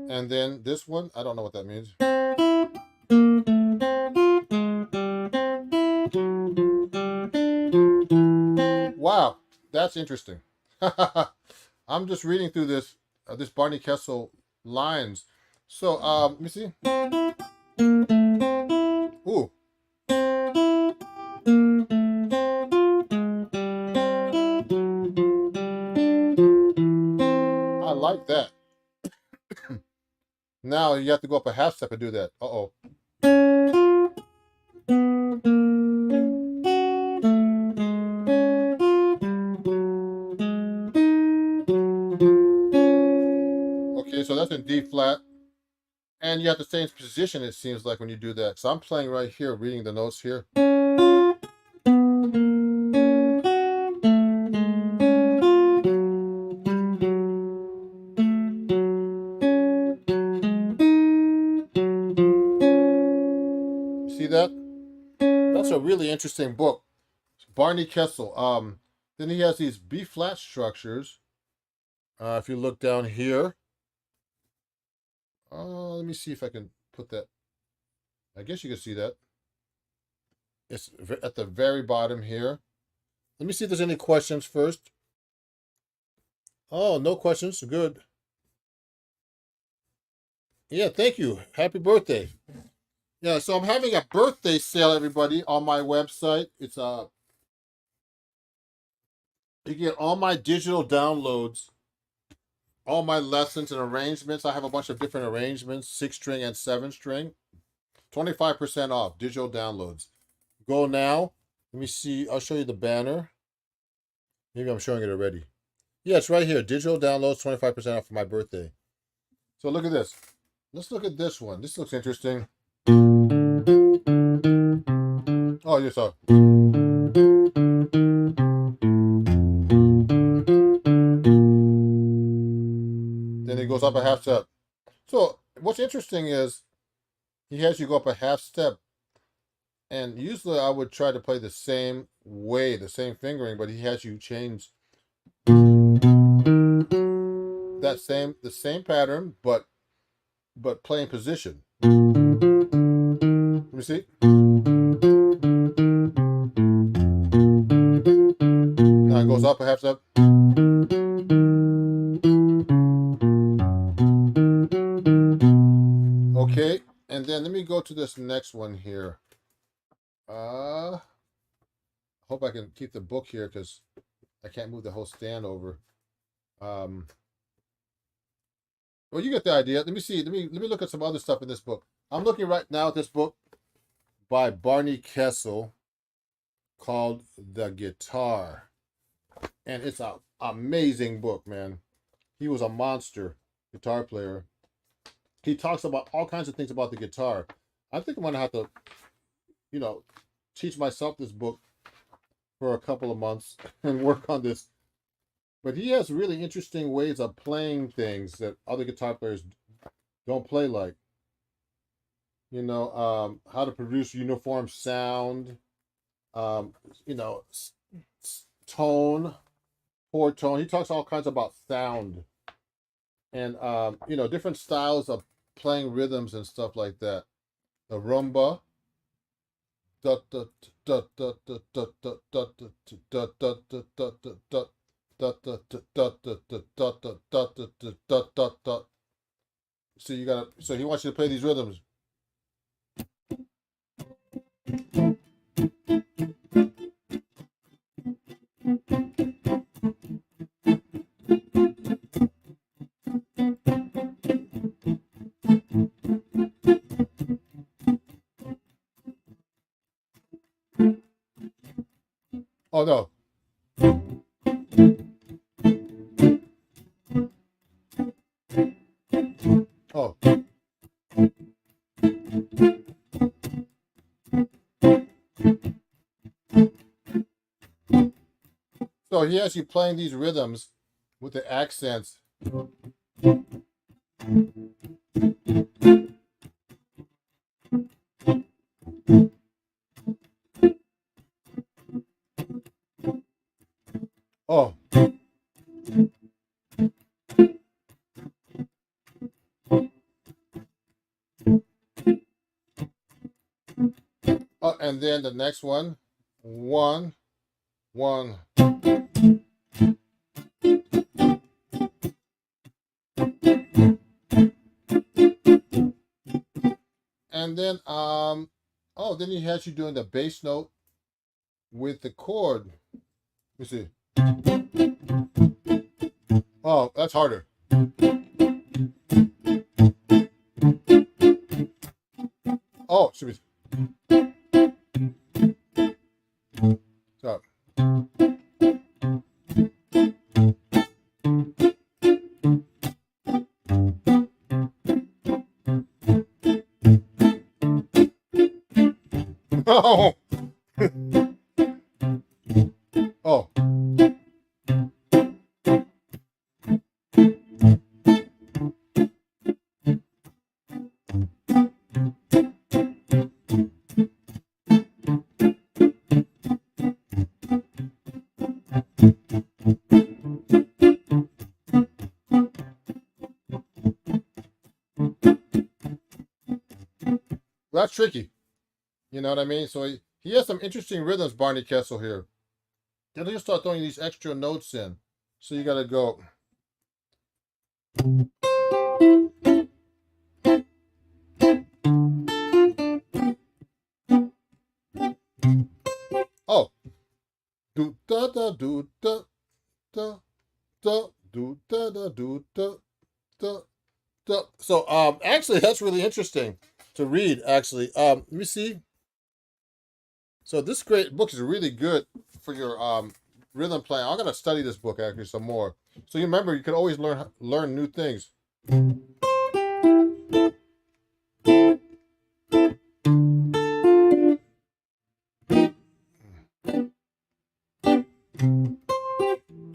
[SPEAKER 1] And then this one, I don't know what that means. Wow, that's interesting. I'm just reading through this this Barney Kessel lines. So let me see. Ooh. I like that. Now you have to go up a half step and do that. Uh-oh. Okay, so that's in D flat. And you have to stay in position, it seems like, when you do that. So I'm playing right here, reading the notes here. See that? That's a really interesting book. Barney Kessel. Then he has these B flat structures. If you look down here, let me see if I can put that. I guess you can see that. It's at the very bottom here. Let me see if there's any questions first. Oh, no questions. Good. Yeah, thank you. Happy birthday. Yeah, so I'm having a birthday sale, everybody, on my website. It's you get all my digital downloads, all my lessons and arrangements. I have a bunch of different arrangements, 6-string and 7-string. 25% off digital downloads. Go now. Let me see. I'll show you the banner. Maybe I'm showing it already. Yeah, it's right here. Digital downloads, 25% off for my birthday. So look at this. Let's look at this one. This looks interesting. Oh, you saw. Then it goes up a half step. So what's interesting is he has you go up a half step. And usually I would try to play the same way, the same fingering, but he has you change that the same pattern, but play in position. Let me see. Now it goes up a half step. Okay, and then let me go to this next one here. I hope I can keep the book here because I can't move the whole stand over. Well, you get the idea. Let me see. Let me look at some other stuff in this book. I'm looking right now at this book by Barney Kessel called The Guitar. And it's an amazing book, man. He was a monster guitar player. He talks about all kinds of things about the guitar. I think I'm going to have to, teach myself this book for a couple of months and work on this But he has really interesting ways of playing things that other guitar players don't play like. How to produce uniform sound, um, you know, tone, poor tone. He talks all kinds about sound and different styles of playing rhythms and stuff like that. The rumba. So he wants you to play these rhythms. Oh no. Oh. So he has you playing these rhythms with the accents. Oh. Oh, and then the next one. One, one. And then then he has you doing the bass note with the chord. Let me see. Oh, that's harder. Oh, should be. Stop. Oh. Oh. That's tricky. You know what I mean? So he has some interesting rhythms, Barney Kessel here. Then he'll start throwing these extra notes in. So you gotta go. Oh. Do da da do da da da do da da do da da da. So actually that's really interesting to read actually. Let me see. So this great book is really good for your rhythm playing. I'm gonna study this book actually some more. So you remember you can always learn new things.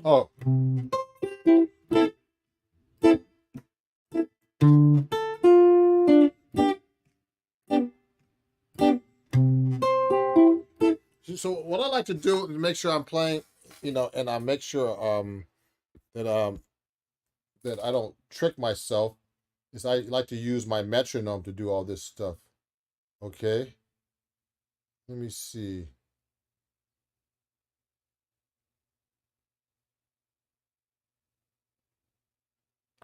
[SPEAKER 1] Oh. So what I like to do to make sure I'm playing, and I make sure that that I don't trick myself is I like to use my metronome to do all this stuff. Okay. Let me see.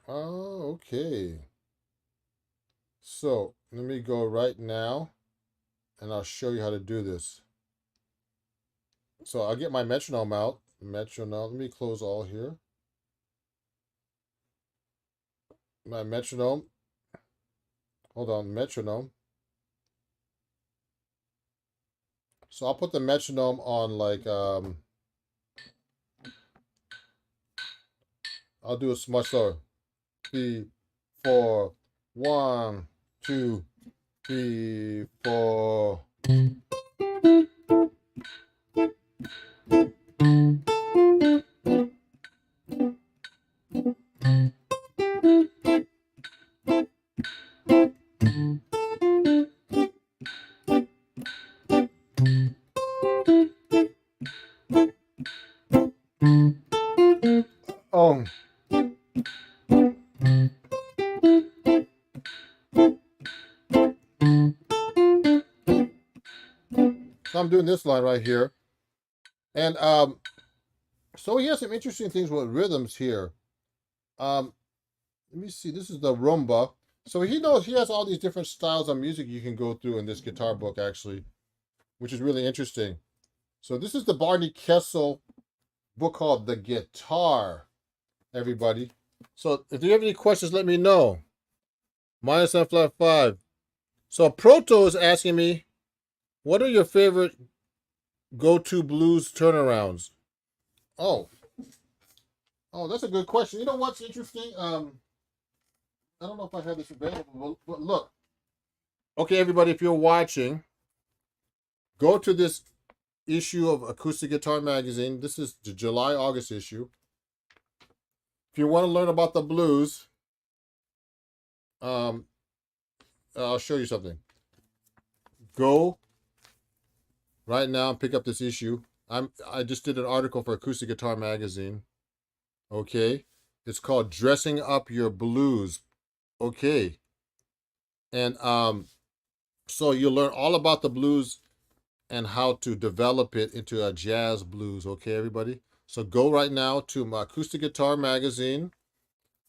[SPEAKER 1] Oh, okay. So let me go right now and I'll show you how to do this. So I'll get my metronome out. Metronome. Let me close all here. My metronome. Hold on, metronome. So I'll put the metronome on like I'll do it much slower. 3, 4, 1, 2, 3, 4. So I'm doing this line right here. And so he has some interesting things with rhythms here. Let me see. This is the rumba. So he knows he has all these different styles of music you can go through in this guitar book, actually, which is really interesting. So this is the Barney Kessel book called The Guitar, everybody. So if you have any questions, let me know. Minus and flat 5. So Proto is asking me, what are your favorite go-to blues turnarounds? Oh, that's a good question. You know what's interesting? I don't know if I have this available, but look. Okay, everybody, if you're watching, go to this issue of Acoustic Guitar Magazine. This is the July-August issue. If you want to learn about the blues, I'll show you something. Go right now and pick up this issue. I just did an article for Acoustic Guitar Magazine. Okay, it's called Dressing Up Your Blues. Okay, and so you'll learn all about the blues and how to develop it into a jazz blues. Okay, everybody. So go right now to my Acoustic Guitar Magazine.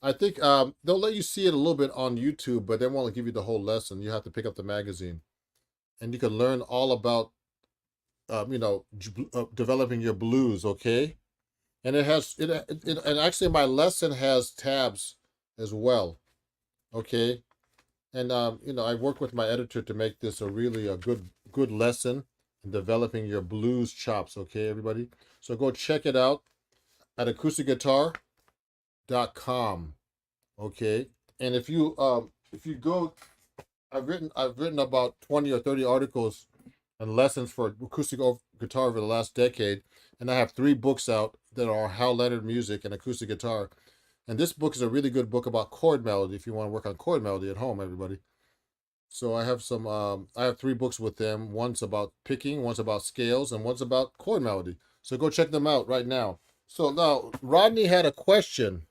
[SPEAKER 1] I think they'll let you see it a little bit on YouTube, but they won't give you the whole lesson. You have to pick up the magazine, and you can learn all about developing your blues. Okay, and it has and actually my lesson has tabs as well. Okay, and I work with my editor to make this a really a good lesson in developing your blues chops. Okay, everybody. So go check it out at acousticguitar.com. Okay, and if you go, I've written about 20 or 30 articles and lessons for acoustic guitar over the last decade, and I have 3 books out that are Hal Leonard music and acoustic guitar. And this book is a really good book about chord melody if you want to work on chord melody at home, everybody. So I have some I have 3 books with them. One's about picking, one's about scales, and one's about chord melody. So go check them out right now. So now Rodney had a question.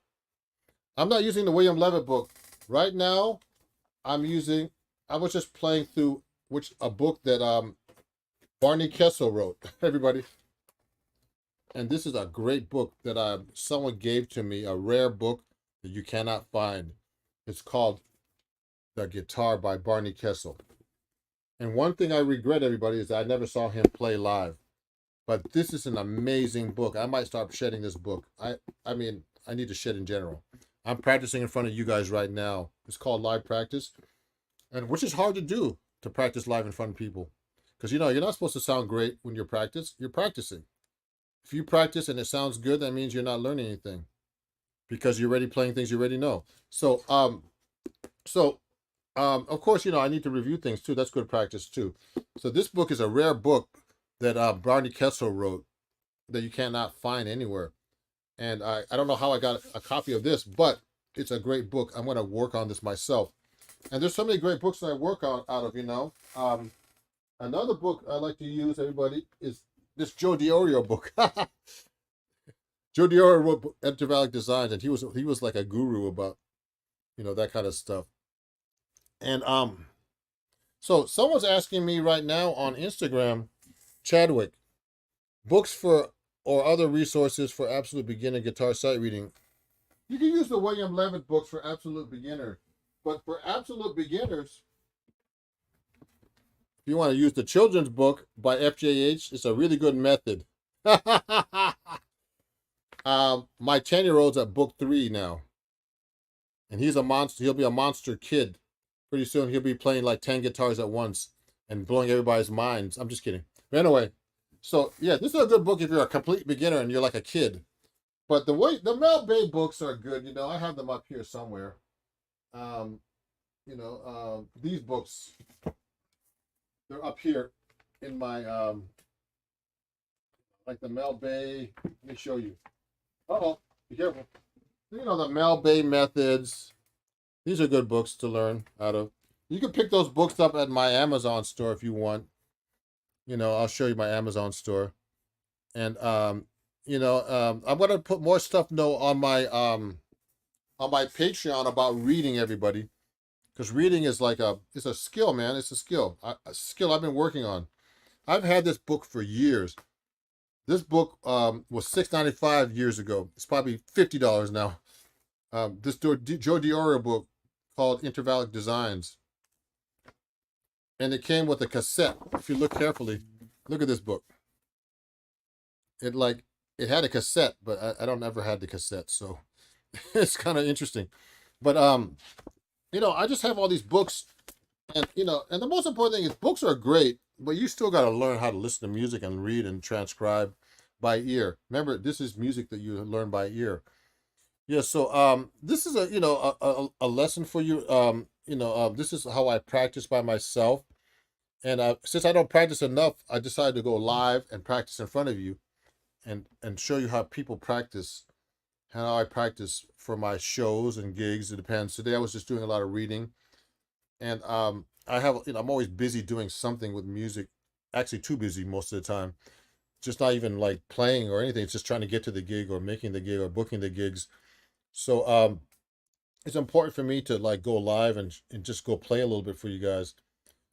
[SPEAKER 1] I'm not using the William Levitt book. Right now, I was just playing through a book that Barney Kessel wrote, everybody. And this is a great book that someone gave to me, a rare book that you cannot find. It's called The Guitar by Barney Kessel. And one thing I regret, everybody, is I never saw him play live. But this is an amazing book. I might start shedding this book. I mean, I need to shed in general. I'm practicing in front of you guys right now. It's called live practice, and which is hard to do, to practice live in front of people. Because, you're not supposed to sound great when you're practicing. If you practice and it sounds good, that means you're not learning anything, because you're already playing things you already know. So, of course, I need to review things too. That's good practice too. So this book is a rare book that Barney Kessel wrote that you cannot find anywhere. And I don't know how I got a copy of this, but it's a great book. I'm going to work on this myself. And there's so many great books that I work on out of, Another book I like to use, everybody, is this Joe DiOrio book. Joe DiOrio wrote Intervallic Designs, and he was like a guru about, that kind of stuff. And so someone's asking me right now on Instagram, Chadwick, books for or other resources for absolute beginner guitar sight reading. You can use the William Levitt books for absolute beginner, but for absolute beginners, if you want to use the children's book by FJH, it's a really good method. My 10-year-old's at book 3 now, and he's a monster. He'll be a monster kid. Pretty soon he'll be playing like 10 guitars at once and blowing everybody's minds. I'm just kidding. But anyway, so yeah, this is a good book if you're a complete beginner and you're like a kid. But the Mel Bay books are good. I have them up here somewhere. These books, they're up here in my like the Mel Bay. Let me show you. Be careful. The Mel Bay methods. These are good books to learn out of. You can pick those books up at my Amazon store if you want. I'll show you my Amazon store. And I'm gonna put more stuff on my Patreon about reading, everybody. Because reading is it's a skill, man. It's a skill. A skill I've been working on. I've had this book for years. This book was $6.95 years ago. It's probably $50 now. This Joe Diorio book called Intervallic Designs, and it came with a cassette. If you look carefully, look at this book. It like it had a cassette, but I don't ever had the cassette, so it's kind of interesting. But I just have all these books, and and the most important thing is books are great, but you still got to learn how to listen to music and read and transcribe by ear. Remember, this is music that you learn by ear. Yeah, so this is a lesson for you. This is how I practice by myself. And since I don't practice enough, I decided to go live and practice in front of you and show you how people practice, how I practice for my shows and gigs. It depends. Today I was just doing a lot of reading, and I have I'm always busy doing something with music. Actually, too busy most of the time. Just not even like playing or anything. It's just trying to get to the gig or making the gig or booking the gigs. So it's important for me to like go live and just go play a little bit for you guys.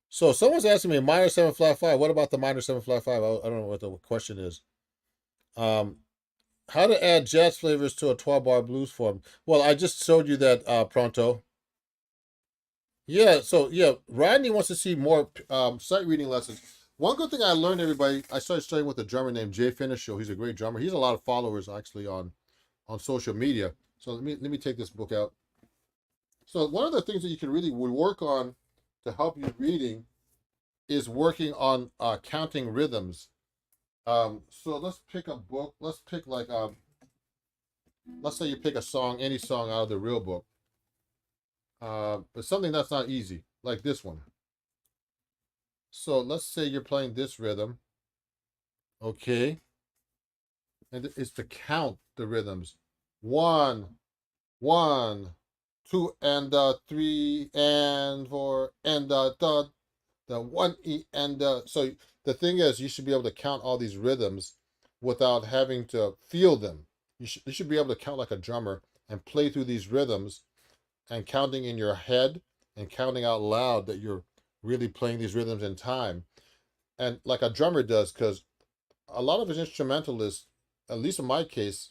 [SPEAKER 1] So someone's asking me minor seven flat five. What about the minor seven flat five? I don't know what the question is. Um, how to add jazz flavors to a 12 bar blues form? Well, I just showed you that pronto. Yeah, so yeah, Rodney wants to see more sight reading lessons. One good thing I learned, everybody, I started studying with a drummer named Jay Finishow. He's a great drummer. He's a lot of followers actually on social media. So let me take this book out. So one of the things that you can really work on to help you reading is working on counting rhythms. So let's pick a book. Let's pick like let's say you pick a song, any song out of the real book. But something that's not easy, like this one. So let's say you're playing this rhythm, okay? And it's to count the rhythms. One, one, two, and three, and four, and the one E, and so the thing is, you should be able to count all these rhythms without having to feel them. You should be able to count like a drummer and play through these rhythms and counting in your head and counting out loud that you're really playing these rhythms in time. And like a drummer does, because a lot of his instrumentalists, at least in my case,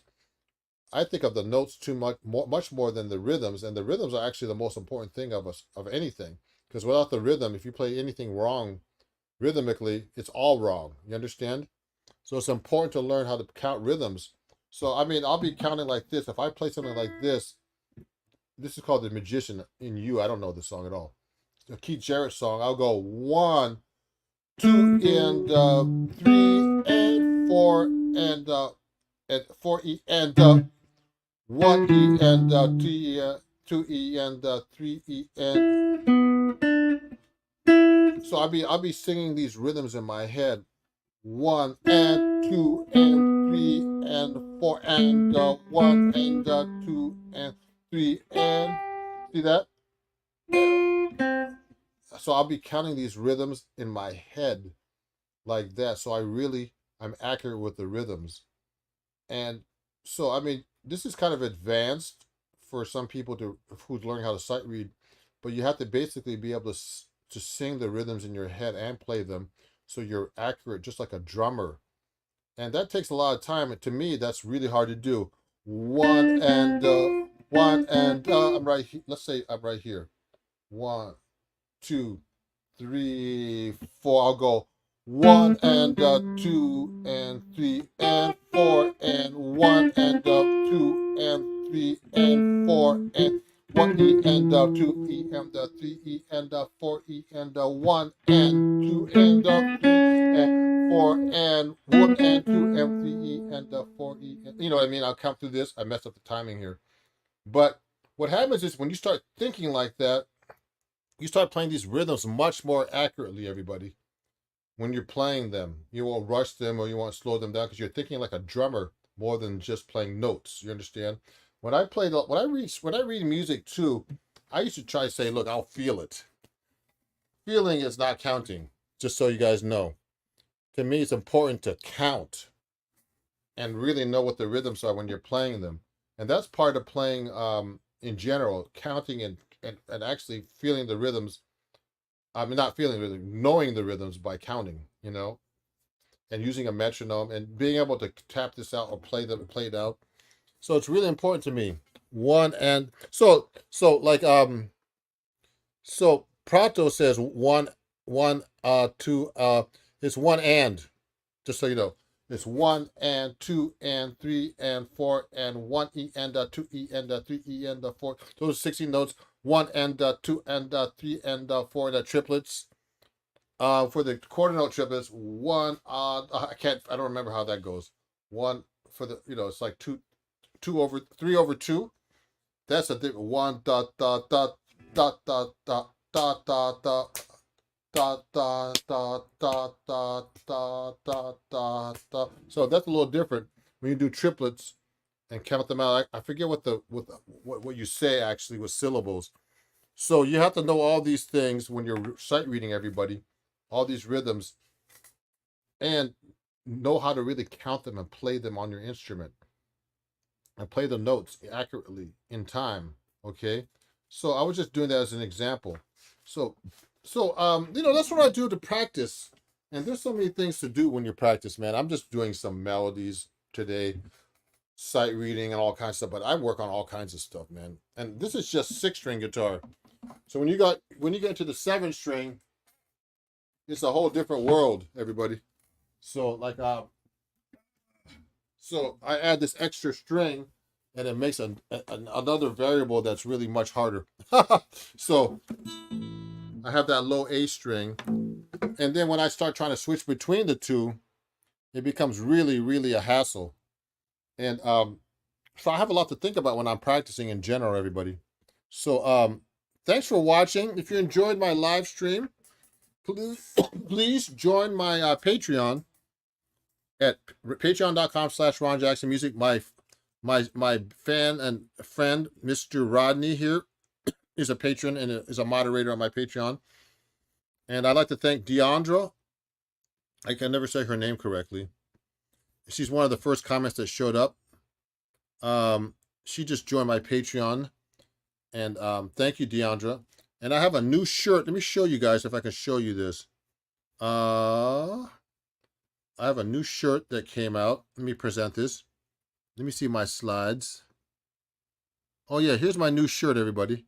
[SPEAKER 1] I think of the notes too much more than the rhythms, and the rhythms are actually the most important thing of anything. Because without the rhythm, if you play anything wrong rhythmically, it's all wrong. You understand? So it's important to learn how to count rhythms. So I mean, I'll be counting like this. If I play something like this is called "The Magician in You." I don't know the song at all. A Keith Jarrett song. I'll go one, two, and three, and four, and four E, and one E, and two E, and three E, and so I'll be singing these rhythms in my head. One and two and three and four and one and two and three and see that? So I'll be counting these rhythms in my head like that. So I'm accurate with the rhythms. And so I mean, this is kind of advanced for some people who's learning how to sight read, but you have to basically be able to sing the rhythms in your head and play them so you're accurate just like a drummer. And that takes a lot of time, and to me that's really hard to do. One and I'm right here. Let's say I'm right here. One, two, three, four. I'll go one and two and three and four and one and two and three and four and one E and two E and three E and four E and one and two and three and four and one and two and three E and four E. And, you know what I mean? I'll count through this. I messed up the timing here, but what happens is when you start thinking like that, you start playing these rhythms much more accurately, everybody. When you're playing them, you won't rush them or you won't slow them down because you're thinking like a drummer more than just playing notes. You understand? When I read music too, I used to try to say, look, I'll feel it. Feeling is not counting, just so you guys know. To me, it's important to count and really know what the rhythms are when you're playing them. And that's part of playing in general, counting and actually feeling the rhythms. I mean, not feeling the rhythm, knowing the rhythms by counting, you know? and using a metronome and being able to tap this out or play it out. So it's really important to me. One and so like so Prato says one two it's one and, just so you know. It's one and two and three and four and one E and two E and three E and four. Those are 16 notes. One and two and three and four, the triplets. For the quarter note triplets, one I don't remember how that goes. One for the, it's like two over three over two. That's a different one dot dot dot dot dot dot dot dot dot dot dot dot dot dot dot dot dot. So that's a little different when you do triplets and count them out. I forget what you say actually with syllables. So you have to know all these things when you're sight reading everybody, all these rhythms, and know how to really count them and play them on your instrument and play the notes accurately in time. Okay. So I was just doing that as an example. So that's what I do to practice. And there's so many things to do when you practice, man. I'm just doing some melodies today, sight reading and all kinds of stuff, but I work on all kinds of stuff, man. And this is just 6-string guitar. So when you get to the 7-string, it's a whole different world, everybody. So like so I add this extra string and it makes another variable that's really much harder. So I have that low A string, and then when I start trying to switch between the two, it becomes really, really a hassle. And so I have a lot to think about when I'm practicing in general, everybody. So thanks for watching. If you enjoyed my live stream, please join my Patreon at patreon.com/Ron Jackson Music. My fan and friend, Mr. Rodney here, is a patron and is a moderator on my Patreon. And I'd like to thank Deandra. I can never say her name correctly. She's one of the first comments that showed up. She just joined my Patreon. And thank you, Deandra. And I have a new shirt. Let me show you guys if I can show you this. I have a new shirt that came out. Let me present this. Let me see my slides. Oh yeah, here's my new shirt, everybody.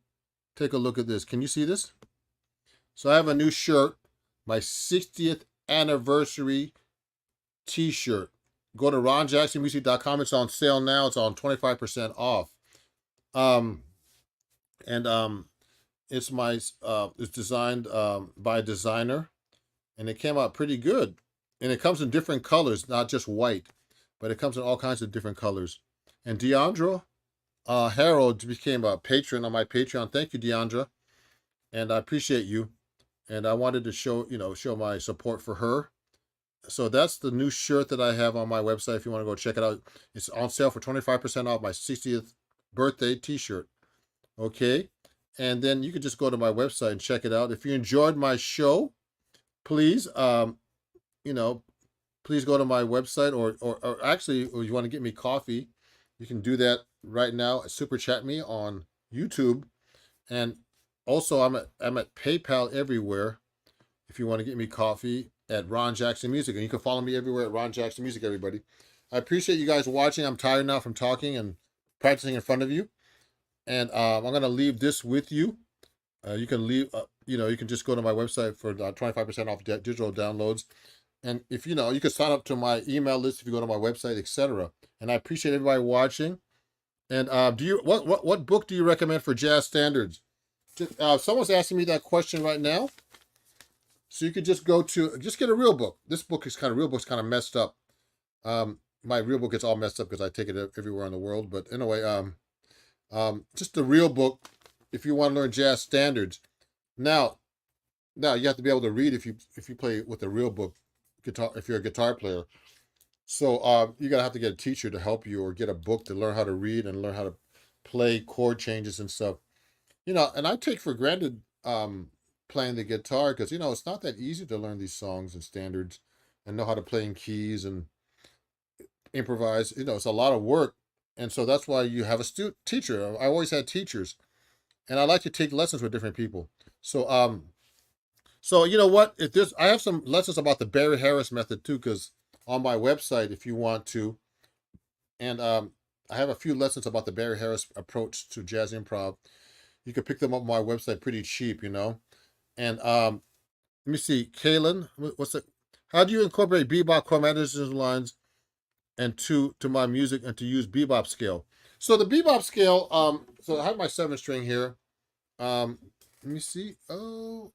[SPEAKER 1] Take a look at this. Can you see this? So I have a new shirt, my 60th anniversary t-shirt. Go to ronjacksonmusic.com. It's on sale now. It's on 25% off. It's designed by a designer, and it came out pretty good. And it comes in different colors, not just white, but it comes in all kinds of different colors. And Deandra Harold became a patron on my Patreon. Thank you, Deandra. And I appreciate you. And I wanted to show my support for her. So that's the new shirt that I have on my website. If you want to go check it out, it's on sale for 25% off, my 60th birthday t-shirt. Okay. And then you can just go to my website and check it out. If you enjoyed my show, please, please go to my website or actually, or you want to get me coffee, you can do that right now. Super chat me on YouTube. And also I'm at PayPal everywhere. If you want to get me coffee at Ron Jackson Music, and you can follow me everywhere at Ron Jackson Music, everybody. I appreciate you guys watching. I'm tired now from talking and practicing in front of you. And I'm going to leave this with you. You can leave, you can just go to my website for 25% off digital downloads. And if you can sign up to my email list if you go to my website, etc. And I appreciate everybody watching. And what book do you recommend for jazz standards? Someone's asking me that question right now. So you could just get a real book. This book is real book's kind of messed up. My real book gets all messed up because I take it everywhere in the world. But anyway, just a real book if you want to learn jazz standards. Now you have to be able to read if you play with a real book guitar, if you're a guitar player. So you're gonna have to get a teacher to help you, or get a book to learn how to read and learn how to play chord changes and stuff. And I take for granted playing the guitar because it's not that easy to learn these songs and standards and know how to play in keys and improvise. It's a lot of work. And so that's why you have a teacher. I always had teachers, and I like to take lessons with different people. So, so you know what? I have some lessons about the Barry Harris method too, because on my website if you want to. And I have a few lessons about the Barry Harris approach to jazz improv. You can pick them up on my website pretty cheap, you know. And let me see, Kaylin, what's it? How do you incorporate bebop chromatic lines and to my music and to use bebop scale? So the bebop scale, so I have my 7-string here. Let me see. Oh,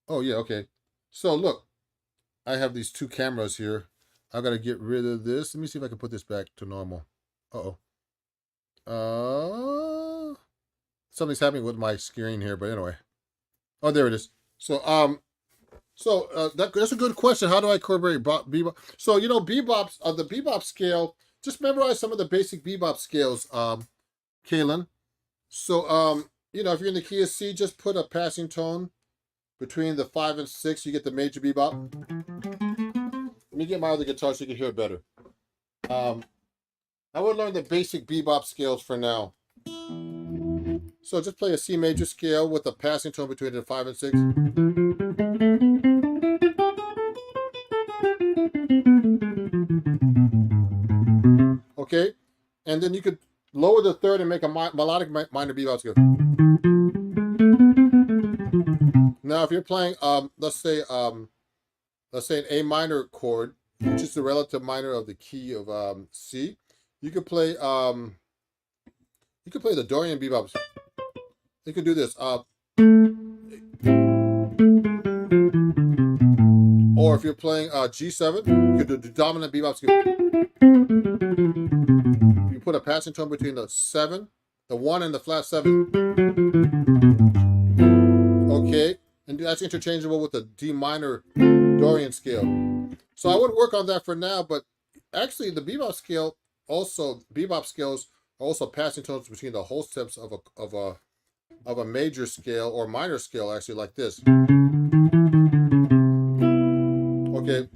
[SPEAKER 1] yeah, okay. So look, I have these 2 cameras here. I gotta get rid of this. Let me see if I can put this back to normal. Something's happening with my screen here, but anyway. Oh, there it is. So that's a good question. How do I incorporate bebop? So you know, bebop's the bebop scale. Just memorize some of the basic bebop scales, Kaylin. So you know, if you're in the key of C, just put a passing tone between the 5 and 6. You get the major bebop. Let me get my other guitar so you can hear it better. I would learn the basic bebop scales for now. So just play a C major scale with a passing tone between the 5 and 6. Okay, and then you could lower the 3rd and make a melodic minor bebop scale. Now, if you're playing, let's say an A minor chord, which is the relative minor of the key of C, you could play the Dorian bebop. You could do this. Or if you're playing G7, you could do the dominant bebop scale. You put a passing tone between the 7, the 1, and the flat 7. Okay, and that's interchangeable with the D minor Dorian scale. So I would work on that for now, but actually the bebop scales are also passing tones between the whole steps of a major scale or minor scale, actually, like this. Okay.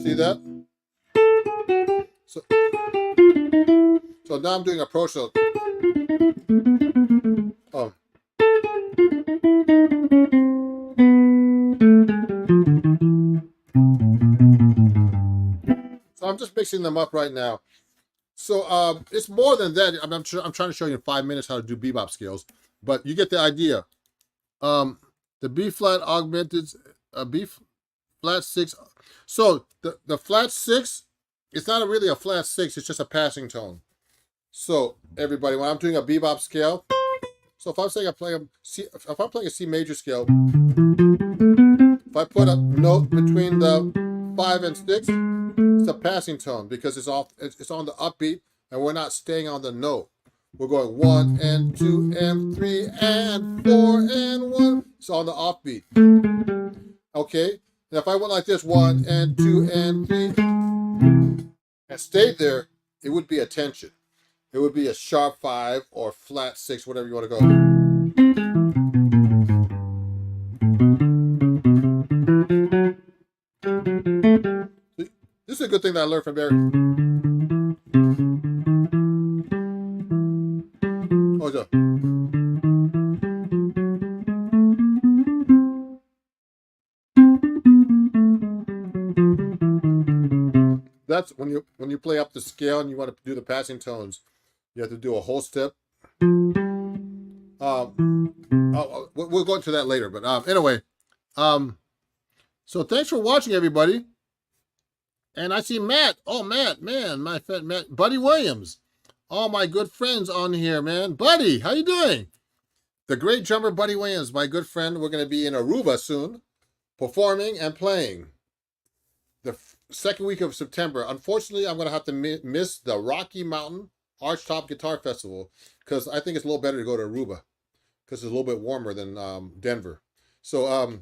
[SPEAKER 1] See that? So now I'm doing approach. So I'm just mixing them up right now. So it's more than that. I'm trying to show you in 5 minutes how to do bebop scales, but you get the idea. The B flat augmented, B flat 6. So the flat 6, it's not really a flat 6. It's just a passing tone. So everybody, when I'm doing a bebop scale, so if I'm saying if I'm playing a C major scale, if I put a note between the 5 and 6, it's a passing tone because it's on the upbeat and we're not staying on the note. We're going 1 and 2 and 3 and 4 and 1. It's on the offbeat. Okay? And if I went like this, 1 and 2 and 3, and stayed there, it would be a tension. It would be a sharp 5 or flat 6, whatever you want to go. This is a good thing that I learned from Barry. Oh, yeah. That's when you play up the scale and you want to do the passing tones, you have to do a whole step. We'll go into that later, but anyway, so thanks for watching, everybody. And I see Matt. Oh, Matt, man, my friend Matt, Buddy Williams. All my good friends on here, man. Buddy, how you doing? The great drummer Buddy Williams, my good friend. We're going to be in Aruba soon, performing and playing. The second week of September. Unfortunately, I'm going to have to miss the Rocky Mountain Archtop Guitar Festival because I think it's a little better to go to Aruba because it's a little bit warmer than Denver. So,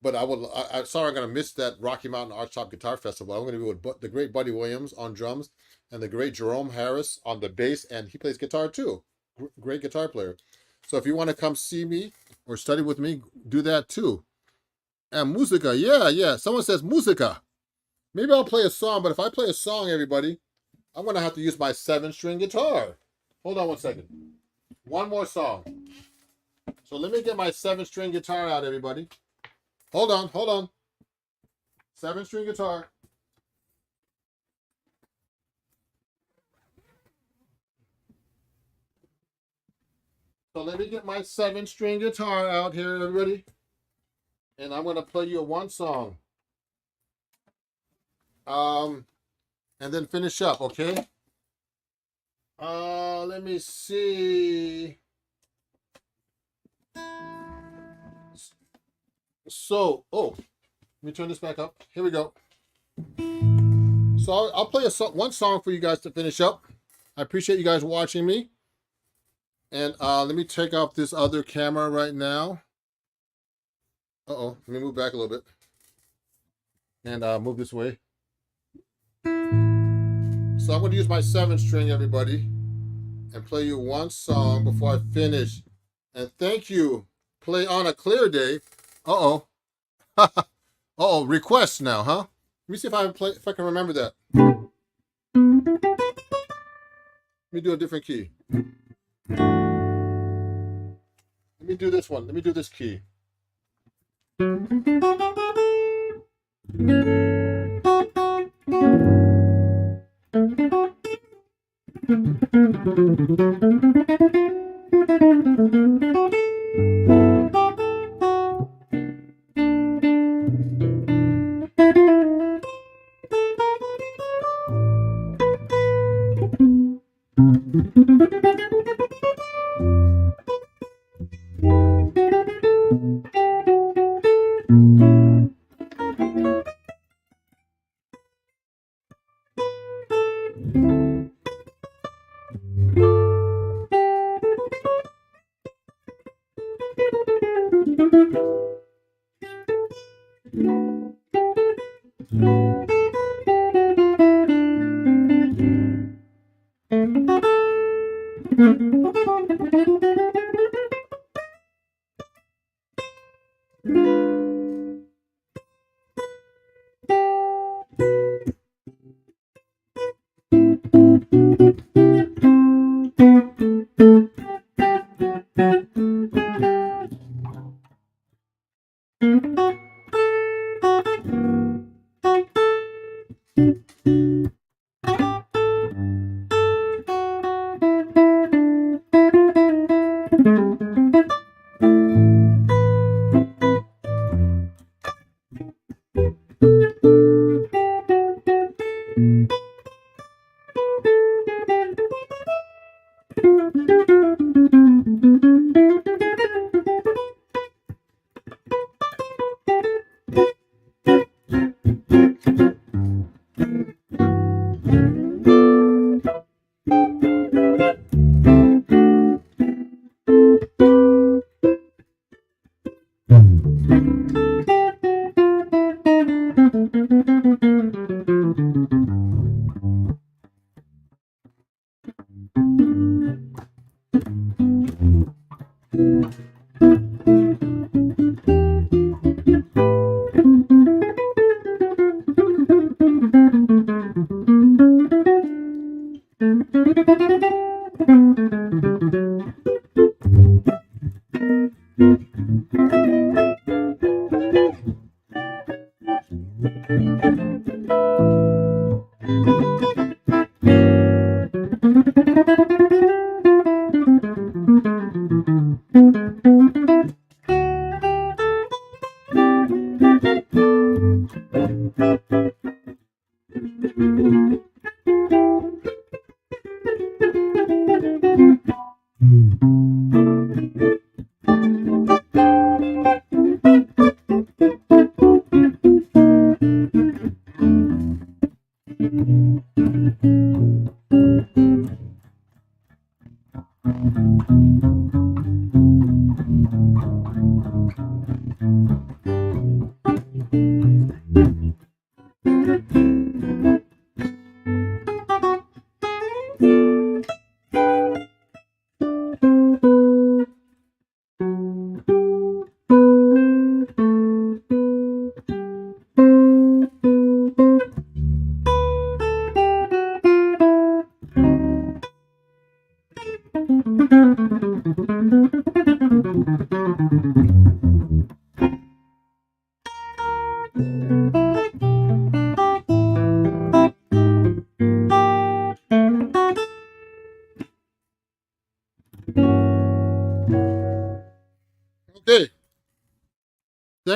[SPEAKER 1] but I'm sorry I'm going to miss that Rocky Mountain Archtop Guitar Festival. I'm going to be with the great Buddy Williams on drums and the great Jerome Harris on the bass, and he plays guitar too. Great guitar player. So if you want to come see me or study with me, do that too. And musica, yeah. Someone says musica. Maybe I'll play a song, but if I play a song, everybody, I'm going to have to use my 7-string guitar. Hold on one second. One more song. So let me get my 7-string guitar out, everybody. Hold on. 7-string guitar. So let me get my 7-string guitar out here, everybody. And I'm going to play you one song. And then finish up, okay? Let me see. So, let me turn this back up. Here we go. So I'll play one song for you guys to finish up. I appreciate you guys watching me. And let me take off this other camera right now. Let me move back a little bit. And move this way. So I'm going to use my 7-string, everybody, and play you one song before I finish. And thank you. Play on a clear day. Requests now, huh? Let me see if I can remember that. Let me do a different key. Let me do this one. Let me do this key.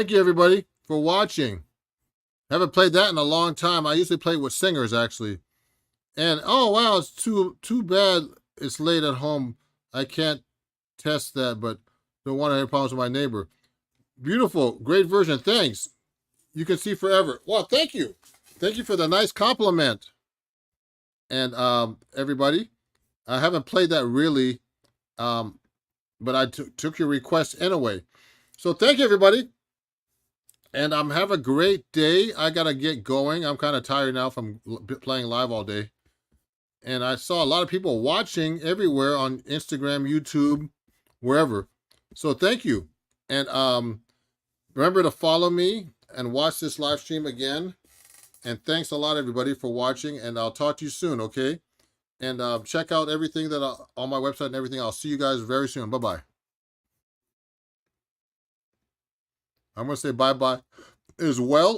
[SPEAKER 1] thank you everybody for watching. Haven't played that in a long time. I usually play with singers actually. And oh wow, it's too bad it's late at home. I can't test that, but don't want any problems with my neighbor. Beautiful, great version. Thanks. You can see forever. Well, thank you. Thank you for the nice compliment. And everybody, I haven't played that really, but I took your request anyway. So thank you everybody. And have a great day. I gotta get going. I'm kind of tired now from playing live all day. And I saw a lot of people watching everywhere on Instagram, YouTube, wherever. So thank you. And remember to follow me and watch this live stream again. And thanks a lot, everybody, for watching. And I'll talk to you soon, okay? And check out everything that on my website and everything. I'll see you guys very soon. Bye-bye. I'm going to say bye-bye as well.